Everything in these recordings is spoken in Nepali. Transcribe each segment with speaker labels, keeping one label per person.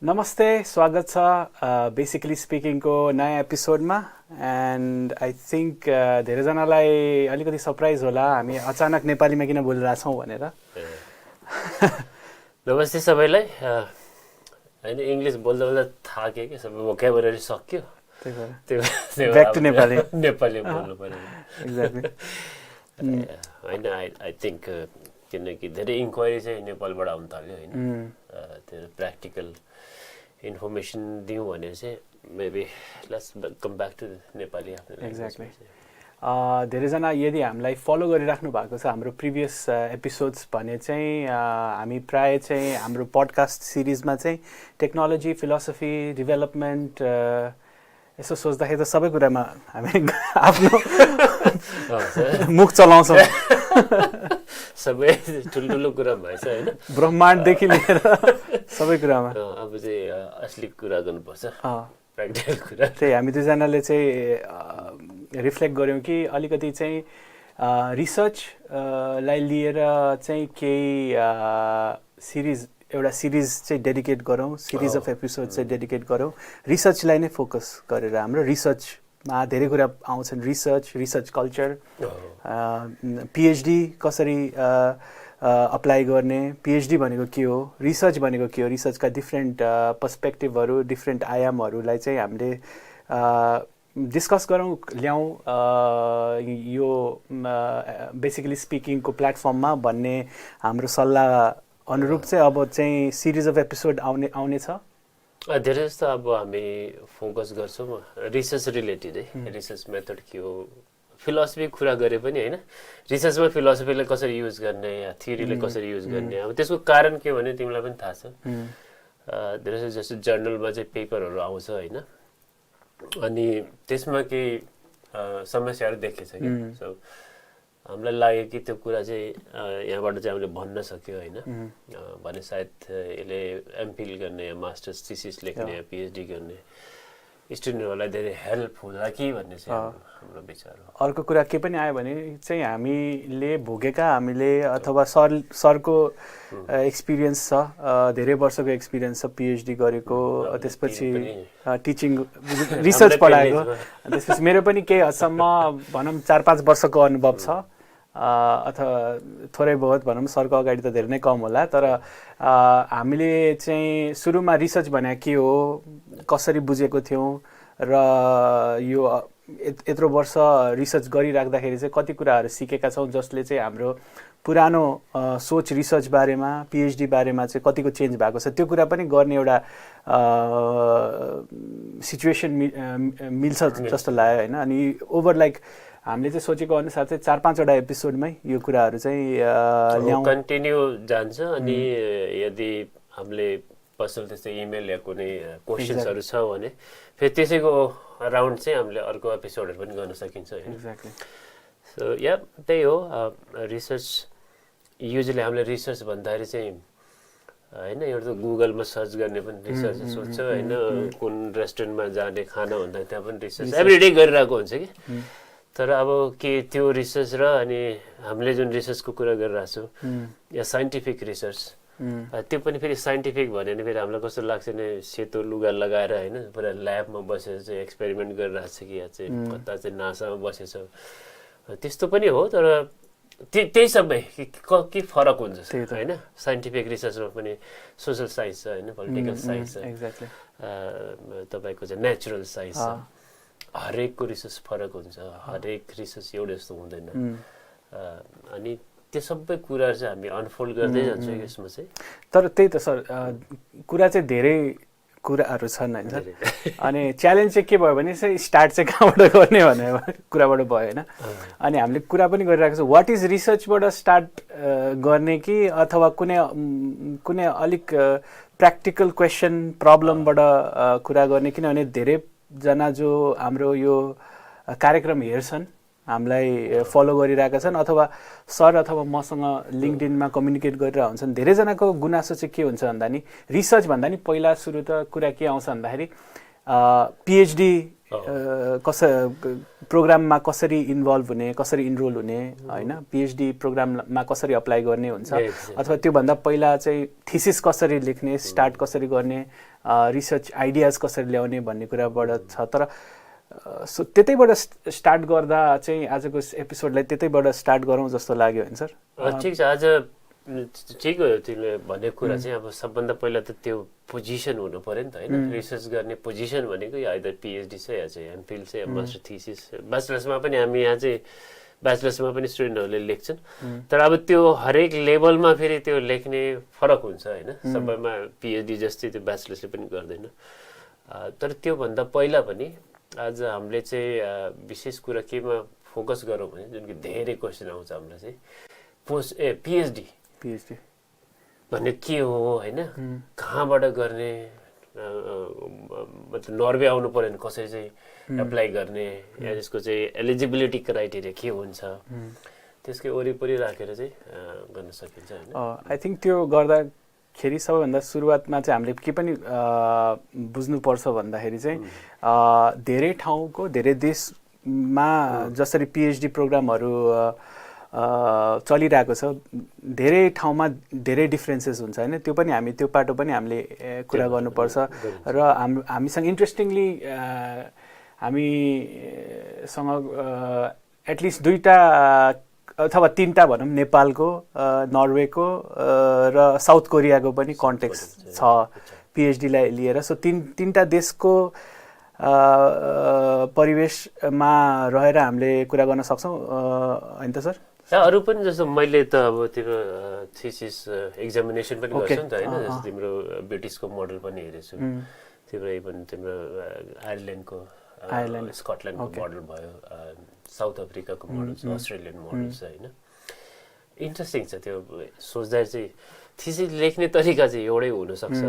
Speaker 1: नमस्ते, स्वागत छ बेसिकली स्पिकिङको नयाँ एपिसोडमा। एन्ड आई थिङ्क धेरैजनालाई अलिकति सरप्राइज होला हामी अचानक नेपालीमा किन बोलिरहेछौँ भनेर।
Speaker 2: नमस्ते सबैलाई। होइन इङ्ग्लिस बोल्दा बोल्दा थाक्यो कि सबै भोकाबुलरी सक्यो,
Speaker 1: त्यही ब्याक टु नेपाली
Speaker 2: नेपाली बोल्नु पर्यो।
Speaker 1: एक्ज्याक्टली।
Speaker 2: होइन आई थिङ्क किनकि धेरै इन्क्वायरी चाहिँ नेपालबाट आउनु थाल्यो होइन, त्यो प्र्याक्टिकल इन्फर्मेसन दिउँ भनेर चाहिँ maybe let's come back to Nepali आफ्नो।
Speaker 1: एक्ज्याक्टली। धेरैजना यदि हामीलाई फलो गरिराख्नु भएको छ हाम्रो प्रिभियस एपिसोड्स भने चाहिँ हामी प्राय चाहिँ हाम्रो पडकास्ट सिरिजमा चाहिँ टेक्नोलोजी, फिलोसफी, डेभलपमेन्ट यसो सोच्दाखेरि त सबै कुरामा हामी आफ्नो मुख चलाउँछौँ।
Speaker 2: सबै ठुल्ठुलो कुरा भएछ होइन,
Speaker 1: ब्रह्माण्डदेखि लिएर सबै कुरामा।
Speaker 2: अब चाहिँ असली कुरा गर्नुपर्छ, प्र्याक्टिकल कुरा।
Speaker 1: त्यही हामी दुईजनाले चाहिँ रिफ्लेक्ट गऱ्यौँ कि अलिकति चाहिँ रिसर्चलाई लिएर चाहिँ केही एउटा सिरिज चाहिँ डेडिकेट गरौँ, सिरिज अफ एपिसोड चाहिँ डेडिकेट गरौँ रिसर्चलाई नै फोकस गरेर। हाम्रो रिसर्चमा धेरै कुरा आउँछन्, रिसर्च कल्चर, पिएचडी कसरी अप्लाई गर्ने, पिएचडी भनेको के हो, रिसर्च भनेको के हो, रिसर्चका डिफ्रेन्ट पर्सपेक्टिभहरू, डिफ्रेन्ट आयामहरूलाई चाहिँ हामीले डिस्कस गरौँ, ल्याउँ यो बेसिकली स्पिकिङको प्लेटफर्ममा भन्ने हाम्रो सल्लाह अनुरूप चाहिँ अब चाहिँ सिरिज अफ एपिसोड आउने छ।
Speaker 2: धेरै जस्तो अब हामी फोकस गर्छौँ रिसर्च रिलेटेड है, रिसर्च मेथड के हो, फिलोसफी कुरा गरे पनि होइन, रिसर्चमा फिलोसफीलाई कसरी युज गर्ने या थियोरीलाई कसरी युज गर्ने, अब त्यसको कारण के हो भने तिमीलाई पनि थाहा छ। धेरै जस्तो जर्नलमा चाहिँ पेपरहरू आउँछ होइन, अनि त्यसमा केही समस्याहरू देखेछ कि, सो हामीलाई लाग्यो कि त्यो कुरा चाहिँ यहाँबाट चाहिँ हामीले भन्न सक्यो होइन, भने सायद यसले एमफिल गर्ने या मास्टर्स थिसिस लेख्ने या पिएचडी गर्ने स्टुडेन्टहरूलाई धेरै हेल्प होला कि भन्ने चाहिँ हाम्रो विचार हो।
Speaker 1: अर्को कुरा के पनि आयो भने चाहिँ हामीले भोगेका, हामीले अथवा सरको एक्सपिरियन्स छ, धेरै वर्षको एक्सपिरियन्स छ, पिएचडी गरेको, त्यसपछि टिचिङ रिसर्च पढाएको, त्यसपछि मेरो पनि केही हदसम्म भनौँ 4-5 वर्षको अनुभव छ, अथवा थोरै बहुत भनौँ, सरको अगाडि त धेरै नै कम होला। तर हामीले चाहिँ सुरुमा रिसर्च भने के हो, कसरी बुझेको थियौँ, र यो यत्रो वर्ष रिसर्च गरिराख्दाखेरि चाहिँ कति कुराहरू सिकेका छौँ जसले चाहिँ हाम्रो पुरानो सोच रिसर्च बारेमा, पिएचडी बारेमा चाहिँ कतिको चेन्ज भएको छ, त्यो कुरा पनि गर्ने एउटा सिचुएसन मिल्छ जस्तो लाग्यो होइन। अनि ओभर लाइक हामीले चाहिँ सोचेको अनुसार चाहिँ 4-5वटा एपिसोडमै यो कुराहरू चाहिँ ल्याउँ,
Speaker 2: कन्टिन्यू जान्छ। अनि यदि हामीले पर्सनल त्यस्तै इमेल या कुनै क्वेसन्सहरू छ भने फेरि त्यसैको राउन्ड चाहिँ हामीले अर्को एपिसोडहरू पनि गर्न सकिन्छ होइन।
Speaker 1: एक्ज्याक्टली।
Speaker 2: सो या त्यही हो, रिसर्च युजली हामीले रिसर्च भन्दाखेरि चाहिँ होइन, एउटा त गुगलमा सर्च गर्ने पनि रिसर्च सोध्छ होइन, कुन रेस्टुरेन्टमा जाने खाना भन्दा त्यहाँ पनि रिसर्च एभ्रिडे गरिरहेको हुन्छ कि। तर अब के त्यो रिसर्च र अनि हामीले जुन रिसर्चको कुरा गरिरहेको छौँ या साइन्टिफिक रिसर्च, त्यो पनि फेरि साइन्टिफिक भन्यो भने फेरि हामीलाई कस्तो लाग्छ भने सेतो लुगा लगाएर होइन पुरा ल्याबमा बसेर चाहिँ एक्सपेरिमेन्ट गरिरहेको छ कि या चाहिँ कता चाहिँ नासामा बसेछ, त्यस्तो पनि हो। तर त्यही सबै के फरक हुन्छ होइन, साइन्टिफिक रिसर्चमा पनि सोसल साइन्स छ होइन, पोलिटिकल साइन्स छ, तपाईँको चाहिँ नेचुरल साइन्स छ, हरेकको रिसर्च फरक हुन्छ, हरेक रिसर्च एउटै जस्तो हुँदैन। अनि त्यो सबै कुराहरू चाहिँ हामी अनफोल्ड गर्दै जान्छौँ यसमा चाहिँ।
Speaker 1: तर त्यही त सर, कुरा चाहिँ धेरै कुराहरू छन् होइन सर। अनि च्यालेन्ज चाहिँ के भयो भने चाहिँ स्टार्ट चाहिँ कहाँबाट गर्ने भन्ने कुराबाट भयो होइन। अनि हामीले कुरा पनि गरिरहेको छौँ वाट इज रिसर्चबाट स्टार्ट गर्ने कि अथवा कुनै अलिक प्र्याक्टिकल क्वेसन प्रब्लमबाट कुरा गर्ने, किनभने धेरैजना जो हाम्रो यो कार्यक्रम हेर्छन्, हामीलाई फलो गरिरहेका छन्, अथवा सर अथवा मसँग लिङ्कडिनमा कम्युनिकेट गरेर हुन्छन्, धेरैजनाको गुनासो चाहिँ के हुन्छ भन्दा नि रिसर्च भन्दा नि पहिला सुरु त कुरा के आउँछ भन्दाखेरि पिएचडी प्रोग्राममा कसरी इन्भल्भ हुने, कसरी इनरोल हुने, होइन, पिएचडी प्रोग्राममा कसरी अप्लाई गर्ने हुन्छ, अथवा त्योभन्दा पहिला चाहिँ थिसिस कसरी लेख्ने, स्टार्ट कसरी गर्ने, रिसर्च आइडियाज कसरी ल्याउने भन्ने कुराबाट छ। तर सो त्यतैबाट स्टार्ट गर्दा चाहिँ आजको एपिसोडलाई त्यतैबाट स्टार्ट गरौँ जस्तो लाग्यो होइन सर?
Speaker 2: ठिक छ, आज ठिक हो तिमीले भनेको कुरा चाहिँ। अब सबभन्दा पहिला त त्यो पोजिसन हुनु पऱ्यो नि त होइन। रिसर्च गर्ने पोजिसन भनेको आइदर पिएचडी छ या चाहिँ एमफिल छ या मास्टर थिसिस। ब्याचलर्समा पनि हामी यहाँ चाहिँ ब्याचलर्समा पनि स्टुडेन्टहरूले लेख्छन्, तर अब त्यो हरेक लेभलमा फेरि त्यो लेख्ने फरक हुन्छ होइन। सबैमा पिएचडी जस्तै त्यो ब्याचलर्सले पनि गर्दैन। तर त्योभन्दा पहिला पनि आज हामीले चाहिँ विशेष कुरा केमा फोकस गरौँ भने, जुन कि धेरै क्वेसन आउँछ हामीलाई चाहिँ पिएचडी भन्ने के हो होइन, कहाँबाट गर्ने, मतलब नर्वे आउनु पऱ्यो भने कसरी चाहिँ एप्लाई गर्ने, या त्यसको चाहिँ एलिजिबिलिटी क्राइटेरिया के हुन्छ, त्यसकै वरिपरि राखेर चाहिँ गर्न सकिन्छ होइन।
Speaker 1: आई थिङ्क त्यो गर्दाखेरि सबैभन्दा सुरुवातमा चाहिँ हामीले के पनि बुझ्नुपर्छ भन्दाखेरि चाहिँ धेरै ठाउँको, धेरै देशमा जसरी पिएचडी प्रोग्रामहरू चलिरहेको छ, धेरै ठाउँमा धेरै डिफ्रेन्सेस हुन्छ होइन। त्यो पनि हामी, त्यो पाटो पनि हामीले कुरा गर्नुपर्छ। र हामीसँग इन्ट्रेस्टिङली हामीसँग एटलिस्ट 2टा अथवा 3टा भनौँ, नेपालको, नर्वेको र साउथ कोरियाको पनि कन्टेक्स्ट छ पिएचडीलाई लिएर। सो 3टा देशको परिवेशमा रहेर हामीले कुरा गर्न सक्छौँ होइन त सर?
Speaker 2: अरू पनि जस्तो मैले त अब तिम्रो थिसिस एक्जामिनेसन पनि गर्छु नि त होइन। जस्तो तिम्रो ब्रिटिसको मोडल पनि हेरेछु, तिम्रो इभन तिम्रो आयरल्यान्डको, स्कटल्यान्डको मोडल भयो, साउथ अफ्रिकाको मोडल छ, अस्ट्रेलियन मोडल छ होइन। इन्ट्रेस्टिङ छ त्यो सोच्दा चाहिँ। थिसिस लेख्ने तरिका चाहिँ एउटै हुनसक्छ,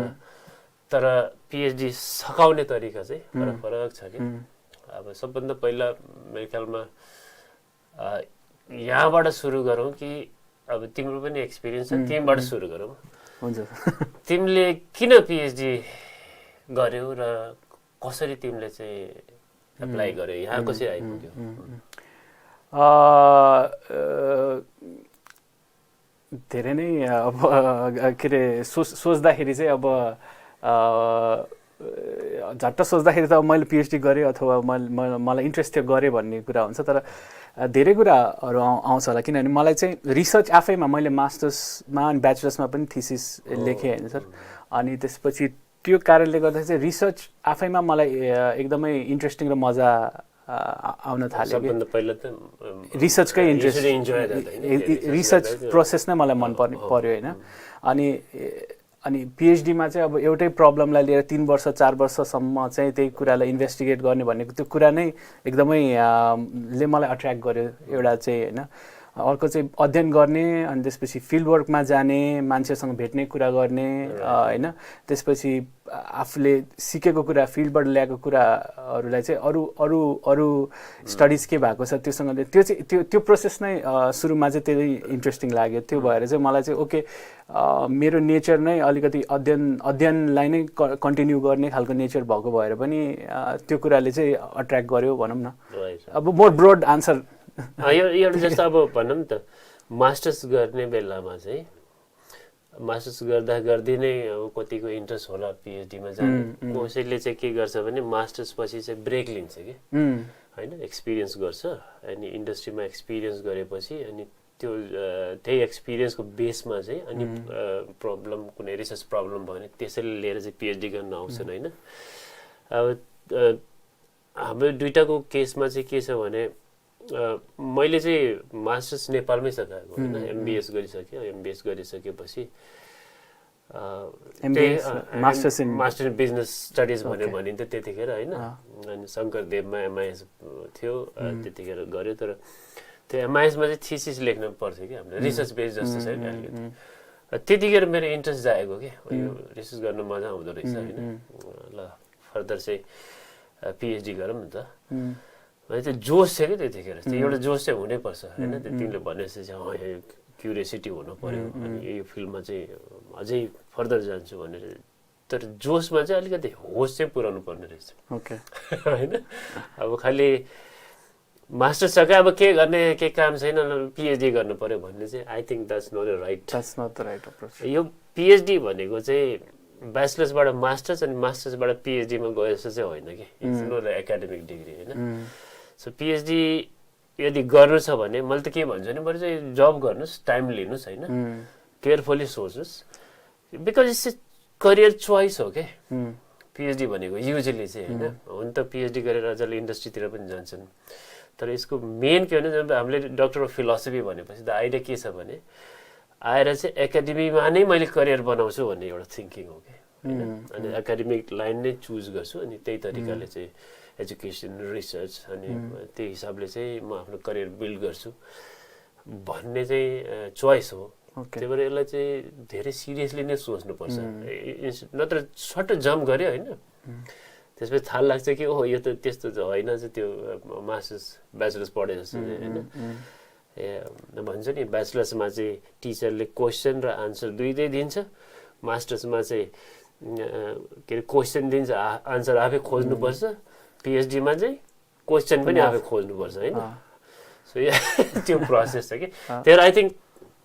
Speaker 2: तर पिएचडी सकाउने तरिका चाहिँ फरक फरक छ कि। अब सबभन्दा पहिला मेरो ख्यालमा यहाँबाट सुरु गरौँ कि अब तिम्रो पनि एक्सपिरियन्स छ, तिमीबाट सुरु गरौँ।
Speaker 1: हुन्छ।
Speaker 2: तिमीले किन पिएचडी गर्यौ र कसरी तिमीले चाहिँ एप्लाई गर्यौ, यहाँ कसरी आइपुग्यौ?
Speaker 1: धेरै नै अब के अरे सोच्दाखेरि चाहिँ अब झट्ट सोच्दाखेरि त मैले पिएचडी गरेँ अथवा मलाई इन्ट्रेस्ट थियो गरेँ भन्ने कुरा हुन्छ। तर धेरै कुराहरू आउँछ होला, किनभने मलाई चाहिँ रिसर्च आफैमा, मैले मास्टर्समा अनि ब्याचलर्समा पनि थिसिस लेखेँ होइन सर। अनि त्यसपछि त्यो कारणले गर्दा चाहिँ रिसर्च आफैमा मलाई एकदमै इन्ट्रेस्टिङ र मजा आउन थाल्यो।
Speaker 2: सबभन्दा पहिला त
Speaker 1: रिसर्चकै इन्ट्रेस्ट, रिसर्च प्रोसेस नै मलाई मन पर्यो होइन। अनि पिएचडीमा चाहिँ अब एउटै प्रब्लमलाई लिएर 3 वर्ष 4 वर्षसम्म चाहिँ त्यही कुरालाई इन्भेस्टिगेट गर्ने भनेको त्यो कुरा नै एकदमै ले मलाई अट्र्याक्ट गर्यो एउटा चाहिँ होइन। अर्को चाहिँ अध्ययन गर्ने, अनि त्यसपछि फिल्ड वर्कमा जाने, मान्छेसँग भेट्ने कुरा गर्ने होइन। त्यसपछि आफूले सिकेको कुरा, फिल्डबाट ल्याएको कुराहरूलाई चाहिँ अरू स्टडिज के भएको छ त्योसँग, त्यो चाहिँ त्यो प्रोसेस नै सुरुमा चाहिँ त्यही इन्ट्रेस्टिङ लाग्यो। त्यो भएर चाहिँ मलाई चाहिँ ओके, मेरो नेचर नै अलिकति अध्ययनलाई नै कन्टिन्यू गर्ने खालको नेचर भएको भएर पनि त्यो कुराले चाहिँ अट्र्याक्ट गर्यो भनौँ न। अब मोर ब्रोड आन्सर
Speaker 2: एउटा जस्तो अब भनौँ नि त, मास्टर्स गर्ने बेलामा चाहिँ मास्टर्स गर्दा गर्दै नै अब कतिको इन्ट्रेस्ट होला पिएचडीमा जाने। कसैले चाहिँ के गर्छ भने मास्टर्स पछि चाहिँ ब्रेक लिन्छ कि होइन, एक्सपिरियन्स गर्छ। अनि इन्डस्ट्रीमा एक्सपिरियन्स गरेपछि अनि त्यो त्यही एक्सपिरियन्सको बेसमा चाहिँ अनि प्रब्लम, कुनै रिसर्च प्रब्लम भयो भने त्यसैले लिएर चाहिँ पिएचडी गर्न आउँछन् होइन। अब हाम्रो 2टाको केसमा चाहिँ के छ भने, मैले चाहिँ मास्टर्स नेपालमै सकाएको होइन। एमबिएस गरिसक्यो, एमबिएस गरिसकेपछि मास्टर्स इन बिजनेस स्टडिज भनेर भनिन्थ्यो त्यतिखेर होइन। अनि शङ्करदेवमा एमआइएस थियो त्यतिखेर गऱ्यो। तर त्यो एमआइएसमा चाहिँ थिसिस लेख्नु पर्थ्यो कि हामीले, रिसर्च बेस जस्तो छ अलिकति। त्यतिखेर मेरो इन्ट्रेस्ट जागेको कि यो रिसर्च गर्न मजा आउँदो रहेछ होइन। ल फर्दर चाहिँ पिएचडी गरौँ न त। अनि त्यो जोस थियो कि त्यतिखेर, त्यो एउटा जोस चाहिँ हुनैपर्छ होइन। तिमीले भनेपछि चाहिँ क्युरियोसिटी हुनु पऱ्यो, अनि यो फिल्डमा चाहिँ अझै फर्दर जान्छु भनेर तर जोसमा चाहिँ अलिकति होस चाहिँ पुऱ्याउनु पर्ने रहेछ
Speaker 1: ओके
Speaker 2: होइन अब खालि मास्टर्स सके अब के गर्ने के काम छैन पिएचडी गर्नु पर्यो भन्ने चाहिँ I think that's not the right approach यो पिएचडी भनेको चाहिँ ब्याचलर्सबाट मास्टर्स अनि मास्टर्सबाट पिएचडीमा गए जस्तो चाहिँ होइन कि इट्स नट एकाडेमिक डिग्री होइन सो पिएचडी यदि गर्नु छ भने मैले त के भन्छु भने बरु चाहिँ जब गर्नुहोस् टाइम लिनुहोस् होइन केयरफुल्ली सोच्नुहोस् because it's a career choice हो क्या पिएचडी भनेको युजली चाहिँ होइन हुन त पिएचडी गरेर जसले इन्डस्ट्रीतिर पनि जान्छन् तर यसको मेन के भने जब हामीले डक्टर अफ फिलोसफी भनेपछि त आइडिया के छ भने आएर चाहिँ एकाडेमीमा नै मैले करियर बनाउँछु भन्ने एउटा थिङ्किङ हो कि होइन अनि एकाडेमिक लाइन नै चुज गर्छु अनि त्यही तरिकाले चाहिँ एजुकेसन रिसर्च अनि त्यही हिसाबले चाहिँ म आफ्नो करियर बिल्ड गर्छु भन्ने चाहिँ चोइस हो त्यही भएर यसलाई चाहिँ धेरै सिरियसली नै सोच्नुपर्छ नत्र सर्ट जम्प गऱ्यो होइन त्यसपछि थाहा लाग्छ कि ओहो यो त त्यस्तो होइन चाहिँ त्यो मास्टर्स ब्याचलर्स पढे जस्तो होइन ए भन्छ नि ब्याचलर्समा चाहिँ टिचरले क्वेसन र आन्सर दुइटै दिन्छ मास्टर्समा चाहिँ के अरे क्वेसन दिन्छ आन्सर आफै खोज्नुपर्छ पिएचडीमा चाहिँ क्वेसन पनि आफै खोज्नुपर्छ होइन सो त्यो प्रोसेस छ कि त्यही आई थिङ्क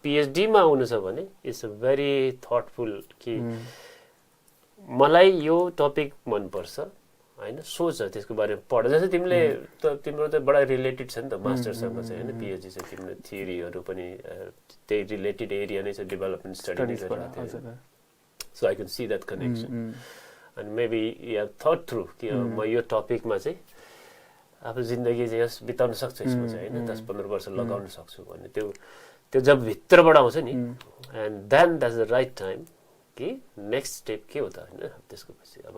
Speaker 2: पिएचडीमा आउनु छ भने इट्स अ भेरी थटफुल कि मलाई यो टपिक मनपर्छ होइन सोच त्यसको बारेमा पढ जस्तै तिमीले त तिम्रो त बडा रिलेटेड छ नि त मास्टरसँग चाहिँ होइन पिएचडी चाहिँ तिम्रो थियोरीहरू पनि त्यही रिलेटेड एरिया नै छ डेभलपमेन्ट स्टडी गरिरहेको so I can see that connection अनि मेबी या थट थ्रु कि म यो टपिकमा चाहिँ आफ्नो जिन्दगी चाहिँ यस बिताउन सक्छु यसमा चाहिँ होइन 10-15 वर्ष लगाउन सक्छु भन्ने त्यो जब भित्रबाट आउँछ नि and then that's the right time कि नेक्स्ट स्टेप के हो त होइन त्यसको पछि अब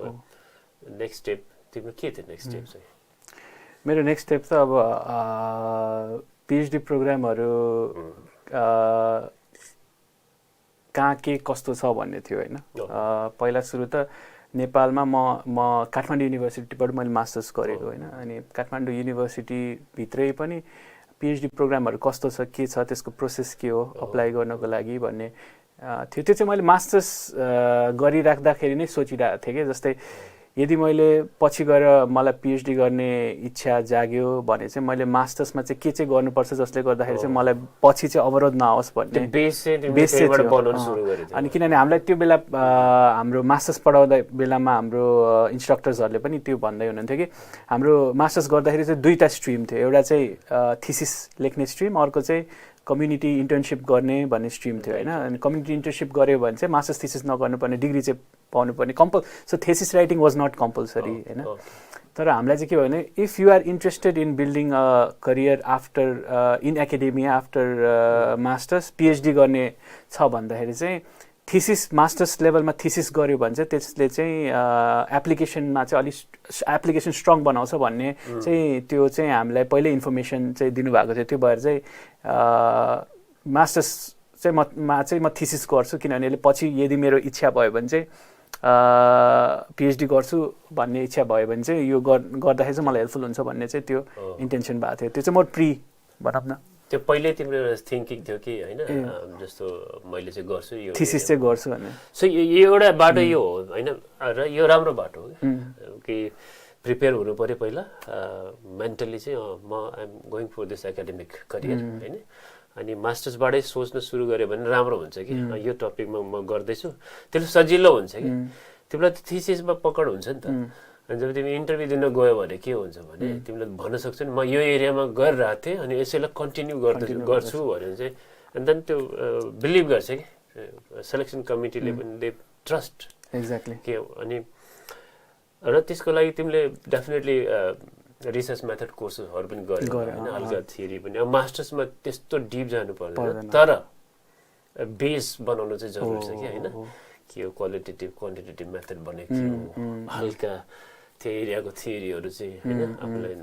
Speaker 2: नेक्स्ट स्टेप तिम्रो के थियो नेक्स्ट स्टेप चाहिँ
Speaker 1: मेरो नेक्स्ट स्टेप त अब पिएचडी प्रोग्रामहरू कहाँ के कस्तो छ भन्ने थियो होइन पहिला सुरु त नेपालमा म काठमाडौँ युनिभर्सिटीबाट मैले मास्टर्स गरेको होइन अनि काठमाडौँ युनिभर्सिटीभित्रै पनि पिएचडी प्रोग्रामहरू कस्तो छ के छ त्यसको प्रोसेस के हो अप्लाई गर्नको लागि भन्ने थियो त्यो चाहिँ मैले मास्टर्स गरिराख्दाखेरि नै सोचिरहेको थिएँ कि जस्तै यदि मैले पछि गएर मलाई पिएचडी गर्ने इच्छा जाग्यो भने चाहिँ मैले मास्टर्समा चाहिँ के चाहिँ गर्नुपर्छ जसले गर्दाखेरि चाहिँ मलाई पछि चाहिँ अवरोध नआओस् भन्ने बेस चाहिँ अनि किनभने हामीलाई त्यो बेला हाम्रो मास्टर्स पढाउँदा बेलामा हाम्रो इन्स्ट्रक्टर्सहरूले पनि त्यो भन्दै हुनुहुन्थ्यो कि हाम्रो मास्टर्स गर्दाखेरि चाहिँ दुईवटा स्ट्रिम थियो एउटा चाहिँ थिसिस लेख्ने स्ट्रिम अर्को चाहिँ कम्युनिटी इन्टर्नसिप गर्ने भन्ने स्ट्रिम थियो होइन अनि कम्युनिटी इन्टर्नसिप गऱ्यो भने चाहिँ मास्टर्स थिसिस नगर्नुपर्ने डिग्री चाहिँ पाउनुपर्ने so thesis writing was not compulsory होइन तर हामीलाई चाहिँ के भयो भने if you are interested in building a career after in academia after masters PhD गर्ने छ भन्दाखेरि चाहिँ थिसिस मास्टर्स लेभलमा थिसिस गऱ्यो भने चाहिँ त्यसले चाहिँ एप्लिकेसनमा चाहिँ अलिक एप्लिकेसन स्ट्रङ बनाउँछ भन्ने चाहिँ त्यो चाहिँ हामीलाई पहिल्यै इन्फर्मेसन चाहिँ दिनुभएको थियो त्यो भएर चाहिँ मास्टर्स चाहिँ म थिसिस गर्छु किनभने यसले पछि यदि मेरो इच्छा भयो भने चाहिँ पिएचडी गर्छु भन्ने इच्छा भयो भने चाहिँ यो गर्दाखेरि चाहिँ मलाई हेल्पफुल हुन्छ भन्ने चाहिँ त्यो इन्टेन्सन भएको थियो त्यो चाहिँ म प्री भनौँ न
Speaker 2: त्यो पहिल्यै तिम्रो थिङ्किङ थियो कि होइन जस्तो मैले चाहिँ गर्छु यो
Speaker 1: थिसिस चाहिँ गर्छु भन्ने
Speaker 2: सो यो एउटा बाटो यो हो होइन र यो राम्रो बाटो हो कि प्रिपेयर हुनु पऱ्यो पहिला मेन्टली चाहिँ म I'm going for this academic career होइन अनि मास्टर्सबाटै सोच्न सुरु गऱ्यो भने राम्रो हुन्छ कि यो टपिकमा म गर्दैछु त्यसले सजिलो हुन्छ कि तिमीलाई त थिसिसमा पकड हुन्छ नि त अनि जब तिमी इन्टरभ्यू दिन गयो भने के हुन्छ भने तिमीले भन्न सक्छौ नि म यो एरियामा गरिरहेको थिएँ अनि यसैलाई कन्टिन्यू गर्छु भने चाहिँ अनि देन त्यो बिलिभ गर्छ कि सेलेक्सन कमिटीले पनि दे ट्रस्ट
Speaker 1: एक्ज्याक्टली
Speaker 2: के अनि र त्यसको लागि तिमीले डेफिनेटली रिसर्च मेथड कोर्सेसहरू पनि गर्यो होइन हल्का थियोरी पनि अब मास्टर्समा त्यस्तो डिप जानु पर्दैन तर बेस बनाउनु चाहिँ जरुरी छ कि होइन के हो क्वालिटेटिभ क्वान्टिटेटिभ मेथड बनेको थियो हल्का त्यो एरियाको थियोरीहरू चाहिँ होइन आफूलाई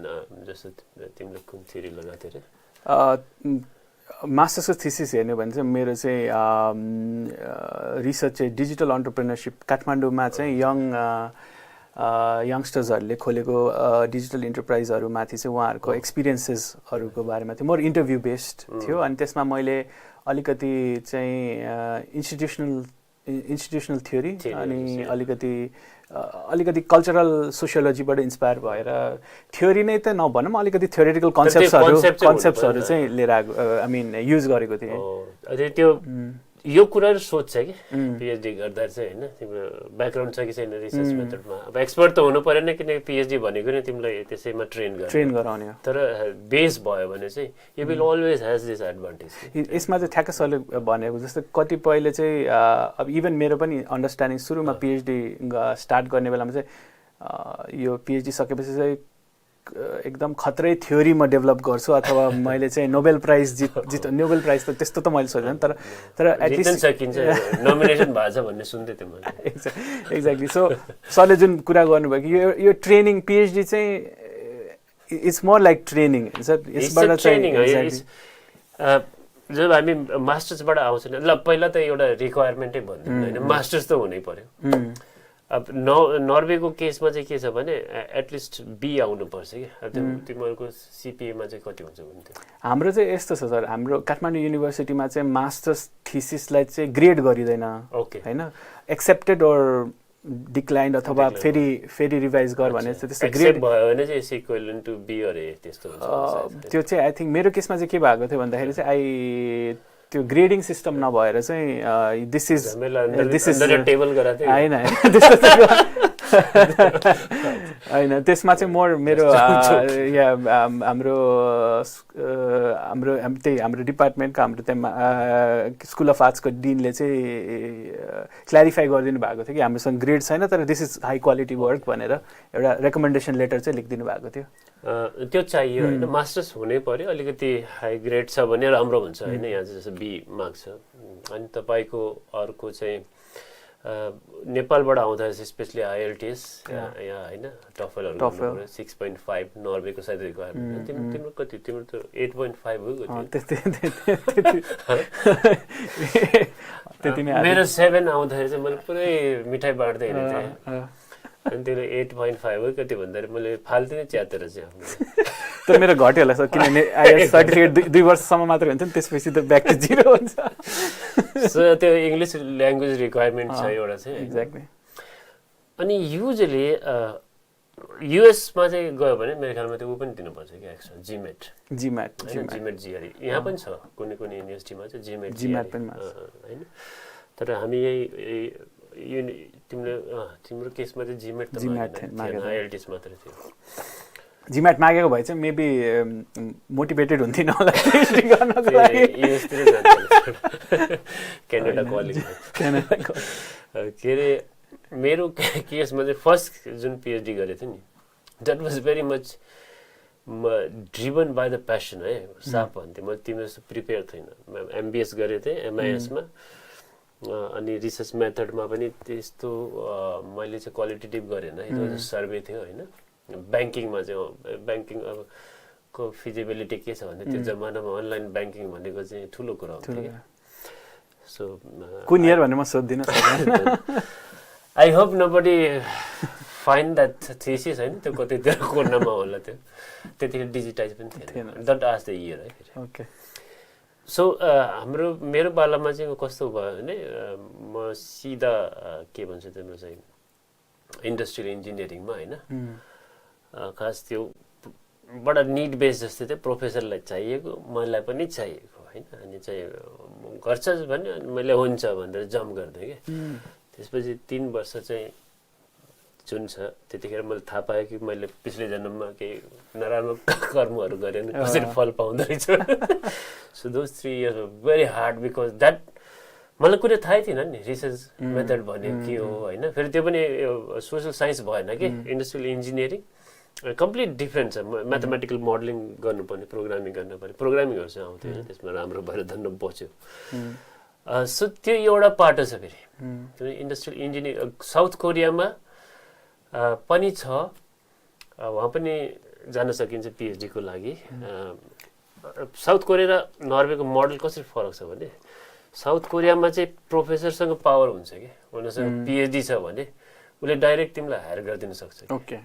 Speaker 2: जस्तो तिमीले कुन थियोरी लगाएको थियो
Speaker 1: अरे मास्टर्सको थिसिस हेर्ने भने चाहिँ मेरो चाहिँ रिसर्च चाहिँ डिजिटल अन्टरप्रेनरसिप काठमाडौँमा चाहिँ यङ्स्टर्सहरूले खोलेको डिजिटल इन्टरप्राइजहरूमाथि चाहिँ उहाँहरूको एक्सपिरियन्सेसहरूको बारेमा थियो मोर इन्टरभ्यू बेस्ड थियो अनि त्यसमा मैले अलिकति चाहिँ इन्स्टिट्युसनल इन्स्टिट्युसनल थ्योरी अनि अलिकति कल्चरल सोसियोलोजीबाट इन्स्पायर भएर थ्योरी नै त नभनौँ अलिकति थ्योरिटिकल कन्सेप्ट्सहरू चाहिँ लिएर आएको आई मिन युज गरेको थिएँ।
Speaker 2: त्यो यो कुराहरू सोध्छ कि पिएचडी गर्दा चाहिँ होइन तिम्रो ब्याकग्राउन्ड छ कि छैन रिसर्च मेथडमा। अब एक्सपर्ट त हुनु परेन किनकि पिएचडी भनेको नै तिमीलाई त्यसैमा ट्रेन गराउने हो। तर बेस भयो भने चाहिँ you will always has this advantage.
Speaker 1: यसमा चाहिँ ठ्याक्क सरले भनेको जस्तो कतिपयले चाहिँ अब इभन मेरो पनि अन्डरस्ट्यान्डिङ सुरुमा पिएचडी स्टार्ट गर्ने बेलामा चाहिँ यो पिएचडी सकेपछि चाहिँ एकदम खत्रै थ्योरी म डेभलप गर्छु अथवा मैले चाहिँ नोबेल प्राइज नोबेल प्राइज त त्यस्तो त मैले सोचेन तर
Speaker 2: एटलिस्ट सकिन्छ नोमिनेसन भएको छ भन्ने सुन्दै थिएँ मैले।
Speaker 1: एक्ज्याक्टली। सो सरले जुन कुरा गर्नुभयो कि यो ट्रेनिङ पिएचडी चाहिँ इट्स मोर लाइक ट्रेनिङ यसबाट चाहिँ
Speaker 2: जब हामी मास्टर्सबाट आउँछ नि ल पहिला त एउटा रिक्वायरमेन्टै भन्दैन होइन मास्टर्स त हुनै पर्यो। अब नर्वेको केसमा चाहिँ के छ भने एटलिस्ट बी आउनुपर्छ कि तिमीहरूको सिपिएमा चाहिँ कति हुन्छ भने त्यो
Speaker 1: हाम्रो चाहिँ यस्तो छ सर हाम्रो काठमाडौँ युनिभर्सिटीमा चाहिँ मास्टर्स थिसिसलाई चाहिँ ग्रेड गरिँदैन होइन एक्सेप्टेड ओर डिक्लाइन्ड अथवा फेरि रिभाइज गर भने त्यस्तो ग्रेड
Speaker 2: भयो भने चाहिँ इक्विभ्यालेन्ट टु बी अरे त्यस्तो हुन्छ।
Speaker 1: त्यो चाहिँ आई थिङ्क मेरो केसमा चाहिँ के भएको थियो भन्दाखेरि चाहिँ त्यो ग्रेडिङ सिस्टम नभएर चाहिँ दिस इज होइन त्यसमा चाहिँ मोर मेरो हाम्रो डिपार्टमेन्टको हाम्रो त्यहाँ स्कुल अफ आर्ट्सको डिनले चाहिँ क्ल्यारिफाई गरिदिनु भएको थियो कि हामीसँग ग्रेड छैन तर this is high quality work भनेर एउटा रेकमेन्डेसन लेटर चाहिँ लेखिदिनु भएको थियो।
Speaker 2: त्यो चाहियो होइन मास्टर्स हुनै पर्यो अलिकति हाई ग्रेड छ भने राम्रो हुन्छ होइन यहाँ चाहिँ जस्तो बी मार्क्स छ। अनि तपाईँको अर्को चाहिँ नेपालबाट आउँदा स्पेसली आइएलटिएस यहाँ होइन टफलहरू 6.5 नर्वेको सायद रिक्वायरमेन्ट तिम्रो कति तिम्रो त 8.5 हो। मेरो 7 आउँदाखेरि चाहिँ मैले पुरै मिठाई बाँड्दै हिँडेको थिएँ अनि त्यसले 8.5 हो कति भन्दाखेरि मैले फाल्तु नै च्यातेर चाहिँ आफ्नो
Speaker 1: तर मेरो घट्यो होला सर किनभने आइएस सर्टिफिकेट 2 वर्षसम्म मात्रै हुन्छ नि त्यसपछि त ब्याक टु जिरो हुन्छ।
Speaker 2: सो त्यो इङ्ग्लिस ल्याङ्ग्वेज रिक्वायरमेन्ट छ एउटा चाहिँ
Speaker 1: एक्ज्याक्टली।
Speaker 2: अनि युजली युएसमा चाहिँ गयो भने मेरो ख्यालमा त्यो ऊ पनि दिनुपर्छ कि एक्स्ट्रा जिमेट जिआरई यहाँ पनि छ कुनै कुनै युनिभर्सिटीमा चाहिँ जिमेट
Speaker 1: पनि
Speaker 2: होइन। तर हामी यही तिम्रो केसमा चाहिँ जिमेट त आइएलटिएस मात्रै थियो।
Speaker 1: जिमेट मागेको भए चाहिँ मेबी मोटिभेटेड हुन्थेन होला पिएचडी गर्नको लागि
Speaker 2: क्यानाडा के अरे मेरो केसमा चाहिँ फर्स्ट जुन पिएचडी गरेको थिएँ नि that was very much driven by the passion है साफ भन्थेँ मैले तिम्रो जस्तो प्रिपेयर थिइनँ। एमबिएस गरेको थिएँ एमआइएसमा अनि रिसर्च मेथडमा पनि त्यस्तो मैले चाहिँ क्वालिटेटिभ गरेन यो सर्वे थियो होइन। ब्याङ्किङमा चाहिँ ब्याङ्किङ अब को फिजिबिलिटी के छ भने त्यो जमानामा अनलाइन ब्याङ्किङ भनेको चाहिँ ठुलो कुरा हो। सो
Speaker 1: कुन इयर भन्ने म सोध्दिनँ।
Speaker 2: I hope nobody find that thesis होइन त्यो कतैतिर कोर्नरमा होला त्यो त्यतिखेर डिजिटाइज पनि थिएन डोन्ट आस्क द इयर है।
Speaker 1: ओके।
Speaker 2: सो मेरो पालामा चाहिँ कस्तो भयो भने म सिधा के भन्छ तिम्रो चाहिँ इन्डस्ट्रियल इन्जिनियरिङमा होइन खास त्यो बडा निड बेस जस्तै थियो प्रोफेसरलाई चाहिएको मलाई पनि चाहिएको होइन। अनि चाहिँ गर्छ भने मैले हुन्छ भनेर जम्प गरिदिएँ कि त्यसपछि 3 वर्ष चाहिँ जुन छ त्यतिखेर मैले थाहा पाएँ कि मैले पिछले जन्ममा केही नराम्रो कर्महरू गरेँ कसरी फल पाउँदो रहेछ। So those 3 years very hard because that मलाई कुनै थाहै थिएन नि रिसर्च मेथड भनेको के हो होइन। फेरि त्यो पनि सोसल साइन्स भएन कि इन्डस्ट्रियल इन्जिनियरिङ कम्प्लिट डिफ्रेन्ट छ। म्याथमेटिकल मोडलिङ गर्नुपर्ने प्रोग्रामिङ गर्नुपर्ने प्रोग्रामिङहरू चाहिँ आउँथ्यो होइन त्यसमा राम्रो भएर धन्न बच्यो। सो त्यो एउटा पाटो छ फेरि इन्डस्ट्रियल इन्जिनियरिङ साउथ कोरियामा पनि छ वहाँ पनि जान सकिन्छ पिएचडीको लागि। साउथ कोरिया र नर्वेको मोडल कसरी फरक छ भने साउथ कोरियामा चाहिँ प्रोफेसरसँग पावर हुन्छ कि उनीसँग पिएचडी छ भने उसले डाइरेक्ट तिमीलाई हायर गरिदिन सक्छ।
Speaker 1: Okay.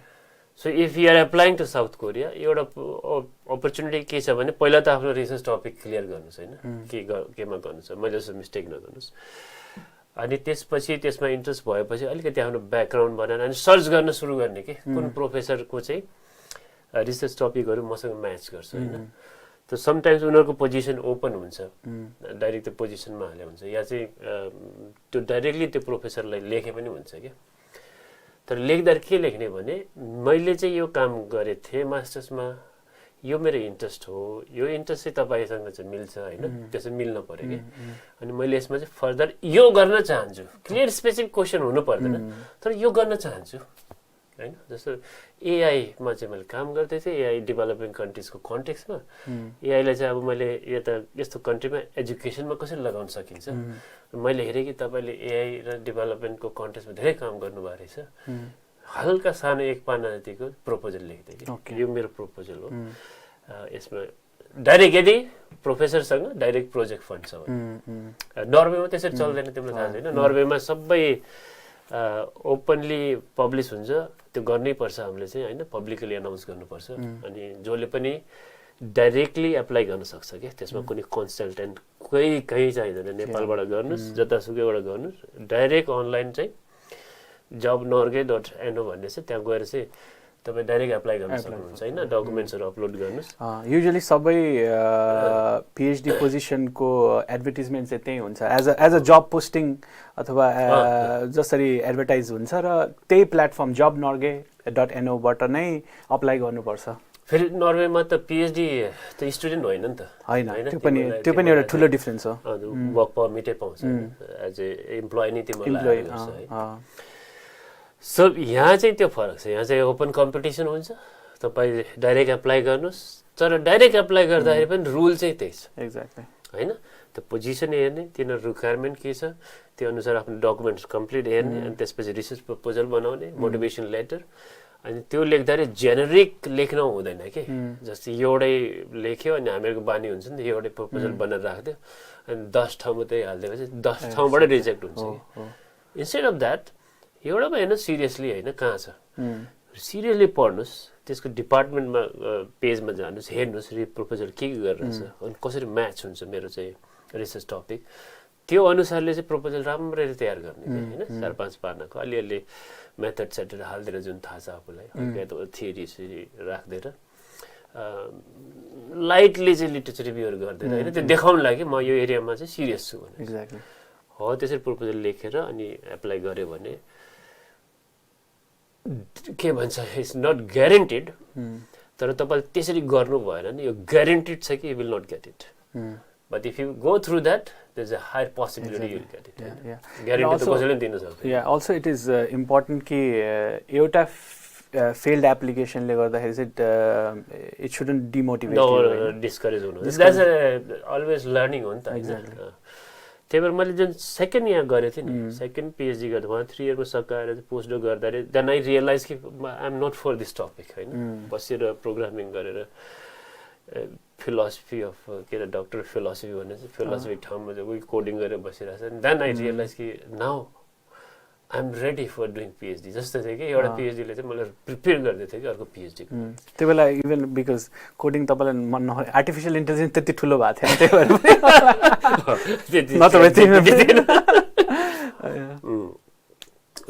Speaker 2: So if you are applying to South Korea एउटा अपर्च्युनिटी के छ भने पहिला त आफ्नो रिसर्च टपिक क्लियर गर्नुहोस् होइन केमा गर्नु छ मैले जस्तो मिस्टेक नगर्नुहोस्। अनि त्यसपछि त्यसमा इन्ट्रेस्ट भएपछि अलिकति आफ्नो ब्याकग्राउन्ड बनाएर अनि सर्च गर्न सुरु गर्ने कि कुन प्रोफेसरको चाहिँ रिसर्च टपिकहरू मसँग म्याच गर्छ होइन त समटाइम्स उनीहरूको पोजिसन ओपन हुन्छ डाइरेक्ट त्यो पोजिसनमा हाले हुन्छ या चाहिँ त्यो डाइरेक्टली त्यो प्रोफेसरलाई लेखे पनि हुन्छ क्या तर लेख्दा के लेख्ने भने मैले चाहिँ यो काम गरेको थिएँ मास्टर्समा यो मेरो इन्ट्रेस्ट हो यो इन्ट्रेस्ट चाहिँ तपाईँसँग चाहिँ मिल्छ होइन त्यसो मिल्न पऱ्यो कि अनि मैले यसमा चाहिँ फर्दर यो गर्न चाहन्छु क्लियर स्पेसिफिक क्वेसन हुनु पर्दैन तर यो गर्न चाहन्छु होइन जस्तो एआईमा चाहिँ मैले काम गर्दै थिएँ एआई डेभलपिङ कन्ट्रिजको कन्टेक्समा एआईलाई चाहिँ अब मैले यता यस्तो कन्ट्रीमा एजुकेसनमा कसरी लगाउन सकिन्छ मैले हेरेँ कि तपाईँले एआई र डेभलपमेन्टको कन्टेक्समा धेरै काम गर्नुभएको रहेछ हल्का सानो एक पाना जतिको प्रपोजल लेख्दै कि यो मेरो प्रपोजल हो यसमा डाइरेक्ट यदि प्रोफेसरसँग डाइरेक्ट प्रोजेक्ट फन्ड छ भने नर्वेमा त्यसरी चल्दैन तिमीलाई थाहा छैन नर्वेमा सबै ओपनली पब्लिस हुन्छ त्यो गर्नै पर्छ हामीले चाहिँ होइन पब्लिकली एनाउन्स गर्नुपर्छ अनि जसले पनि डाइरेक्टली एप्लाई गर्न सक्छ क्या त्यसमा कुनै कन्सल्टेन्ट कहीँ चाहिँदैन नेपालबाट गर्नुहोस् जतासुकैबाट गर्नुहोस् डाइरेक्ट अनलाइन चाहिँ jobnorge.no भन्ने छ त्यहाँ गएर चाहिँ तपाईँ डाइरेक्ट एप्लाई गर्न सक्नुहुन्छ होइन डकुमेन्ट्सहरू अपलोड गर्नुहोस्
Speaker 1: युजली सबै पिएचडी पोजिसनको एडभर्टिजमेन्ट चाहिँ त्यही हुन्छ एज अ जब पोस्टिङ अथवा जसरी एडभर्टाइज हुन्छ र त्यही प्लेटफर्म jobnorge.no बाट नै अप्लाई गर्नुपर्छ
Speaker 2: फेरि नर्वेमा त पिएचडी त स्टुडेन्ट होइन नि त
Speaker 1: होइन त्यो पनि एउटा ठुलो डिफरेन्स हो
Speaker 2: वर्क पर्मिटै पाउँछ एज ए इम्प्लोइ नै तिमीलाई सो यहाँ चाहिँ त्यो फरक छ यहाँ चाहिँ ओपन कम्पिटिसन हुन्छ तपाईँ डाइरेक्ट एप्लाई गर्नुहोस् तर डाइरेक्ट एप्लाई गर्दाखेरि पनि रुल चाहिँ त्यही छ
Speaker 1: एक्ज्याक्टली
Speaker 2: होइन त्यो पोजिसन हेर्ने तिनीहरू रिक्वायरमेन्ट के छ त्यो अनुसार आफ्नो डकुमेन्ट्स कम्प्लिट हेर्ने अनि त्यसपछि रिसर्च प्रपोजल बनाउने मोटिभेसन लेटर अनि त्यो लेख्दाखेरि जेनेरिक लेख्न हुँदैन कि जस्तै एउटै लेख्यो अनि हामीहरूको बानी हुन्छ नि त एउटै प्रपोजल बनाएर राखिदियो अनि 10 ठाउँमा त्यही हालिदिएपछि 10 ठाउँबाट रिजेक्ट हुन्छ इन्स्टेड अफ द्याट एउटा होइन सिरियसली होइन कहाँ छ सिरियसली पढ्नुहोस् त्यसको डिपार्टमेन्टमा पेजमा जानुहोस् हेर्नुहोस् प्रपोजल के गरिरहेछ अनि कसरी म्याच हुन्छ मेरो चाहिँ रिसर्च टपिक त्यो अनुसारले चाहिँ प्रपोजल राम्ररी तयार गर्ने होइन 4-5 पानाको अलिअलि मेथड सेटहरू हालिदिएर जुन थाहा छ आफूलाई थियोरी राखिदिएर लाइटली चाहिँ लिटरेचर रिभ्यूहरू गर्दैन होइन त्यो देखाउनु लागि म यो एरियामा चाहिँ सिरियस छु भने हो त्यसरी प्रपोजल लेखेर अनि एप्लाई गर्यो भने के भन्छ इट्स नट ग्यारेन्टेड तर तपाईँले त्यसरी गर्नु भएन नि यो ग्यारेन्टेड छ कि you will not get it but if you go through that there is a higher possibility you will get it guarantee त कसैले पनि दिन सक्छ
Speaker 1: अल्सो इट इज इम्पोर्टेन्ट कि एउटा फेल्ड एप्लिकेसनले गर्दाखेरि चाहिँ इट शुडन्ट डिमोटिभेट
Speaker 2: डिस्करेज हुनु द्याट्स अलवेज लर्निङ हो नि त होइन त्यही भएर मैले जुन सेकेन्ड यहाँ गरेको थिएँ नि सेकेन्ड पिएचडी गर्दा उहाँ 3 इयरमा सकाएर पोस्ट डक गर्दाखेरि देन आई रियलाइज कि I am not for this topic होइन बसेर प्रोग्रामिङ गरेर फिलोसफी अफ के अरे डक्टर फिलोसफी भन्ने चाहिँ फिलोसफी ठाउँमा चाहिँ उही कोडिङ गरेर बसिरहेको छ देन आई रियलाइज कि now I am ready for doing PhD जस्तो थियो कि एउटा पिएचडीले चाहिँ मलाई प्रिपेयर गर्दै थियो कि अर्को पिएचडी
Speaker 1: त्यो बेला इभन बिकज कोडिङ तपाईँलाई मन नहो आर्टिफिसियल इन्टेलिजेन्स त्यति ठुलो भएको थिएन त्यही भएर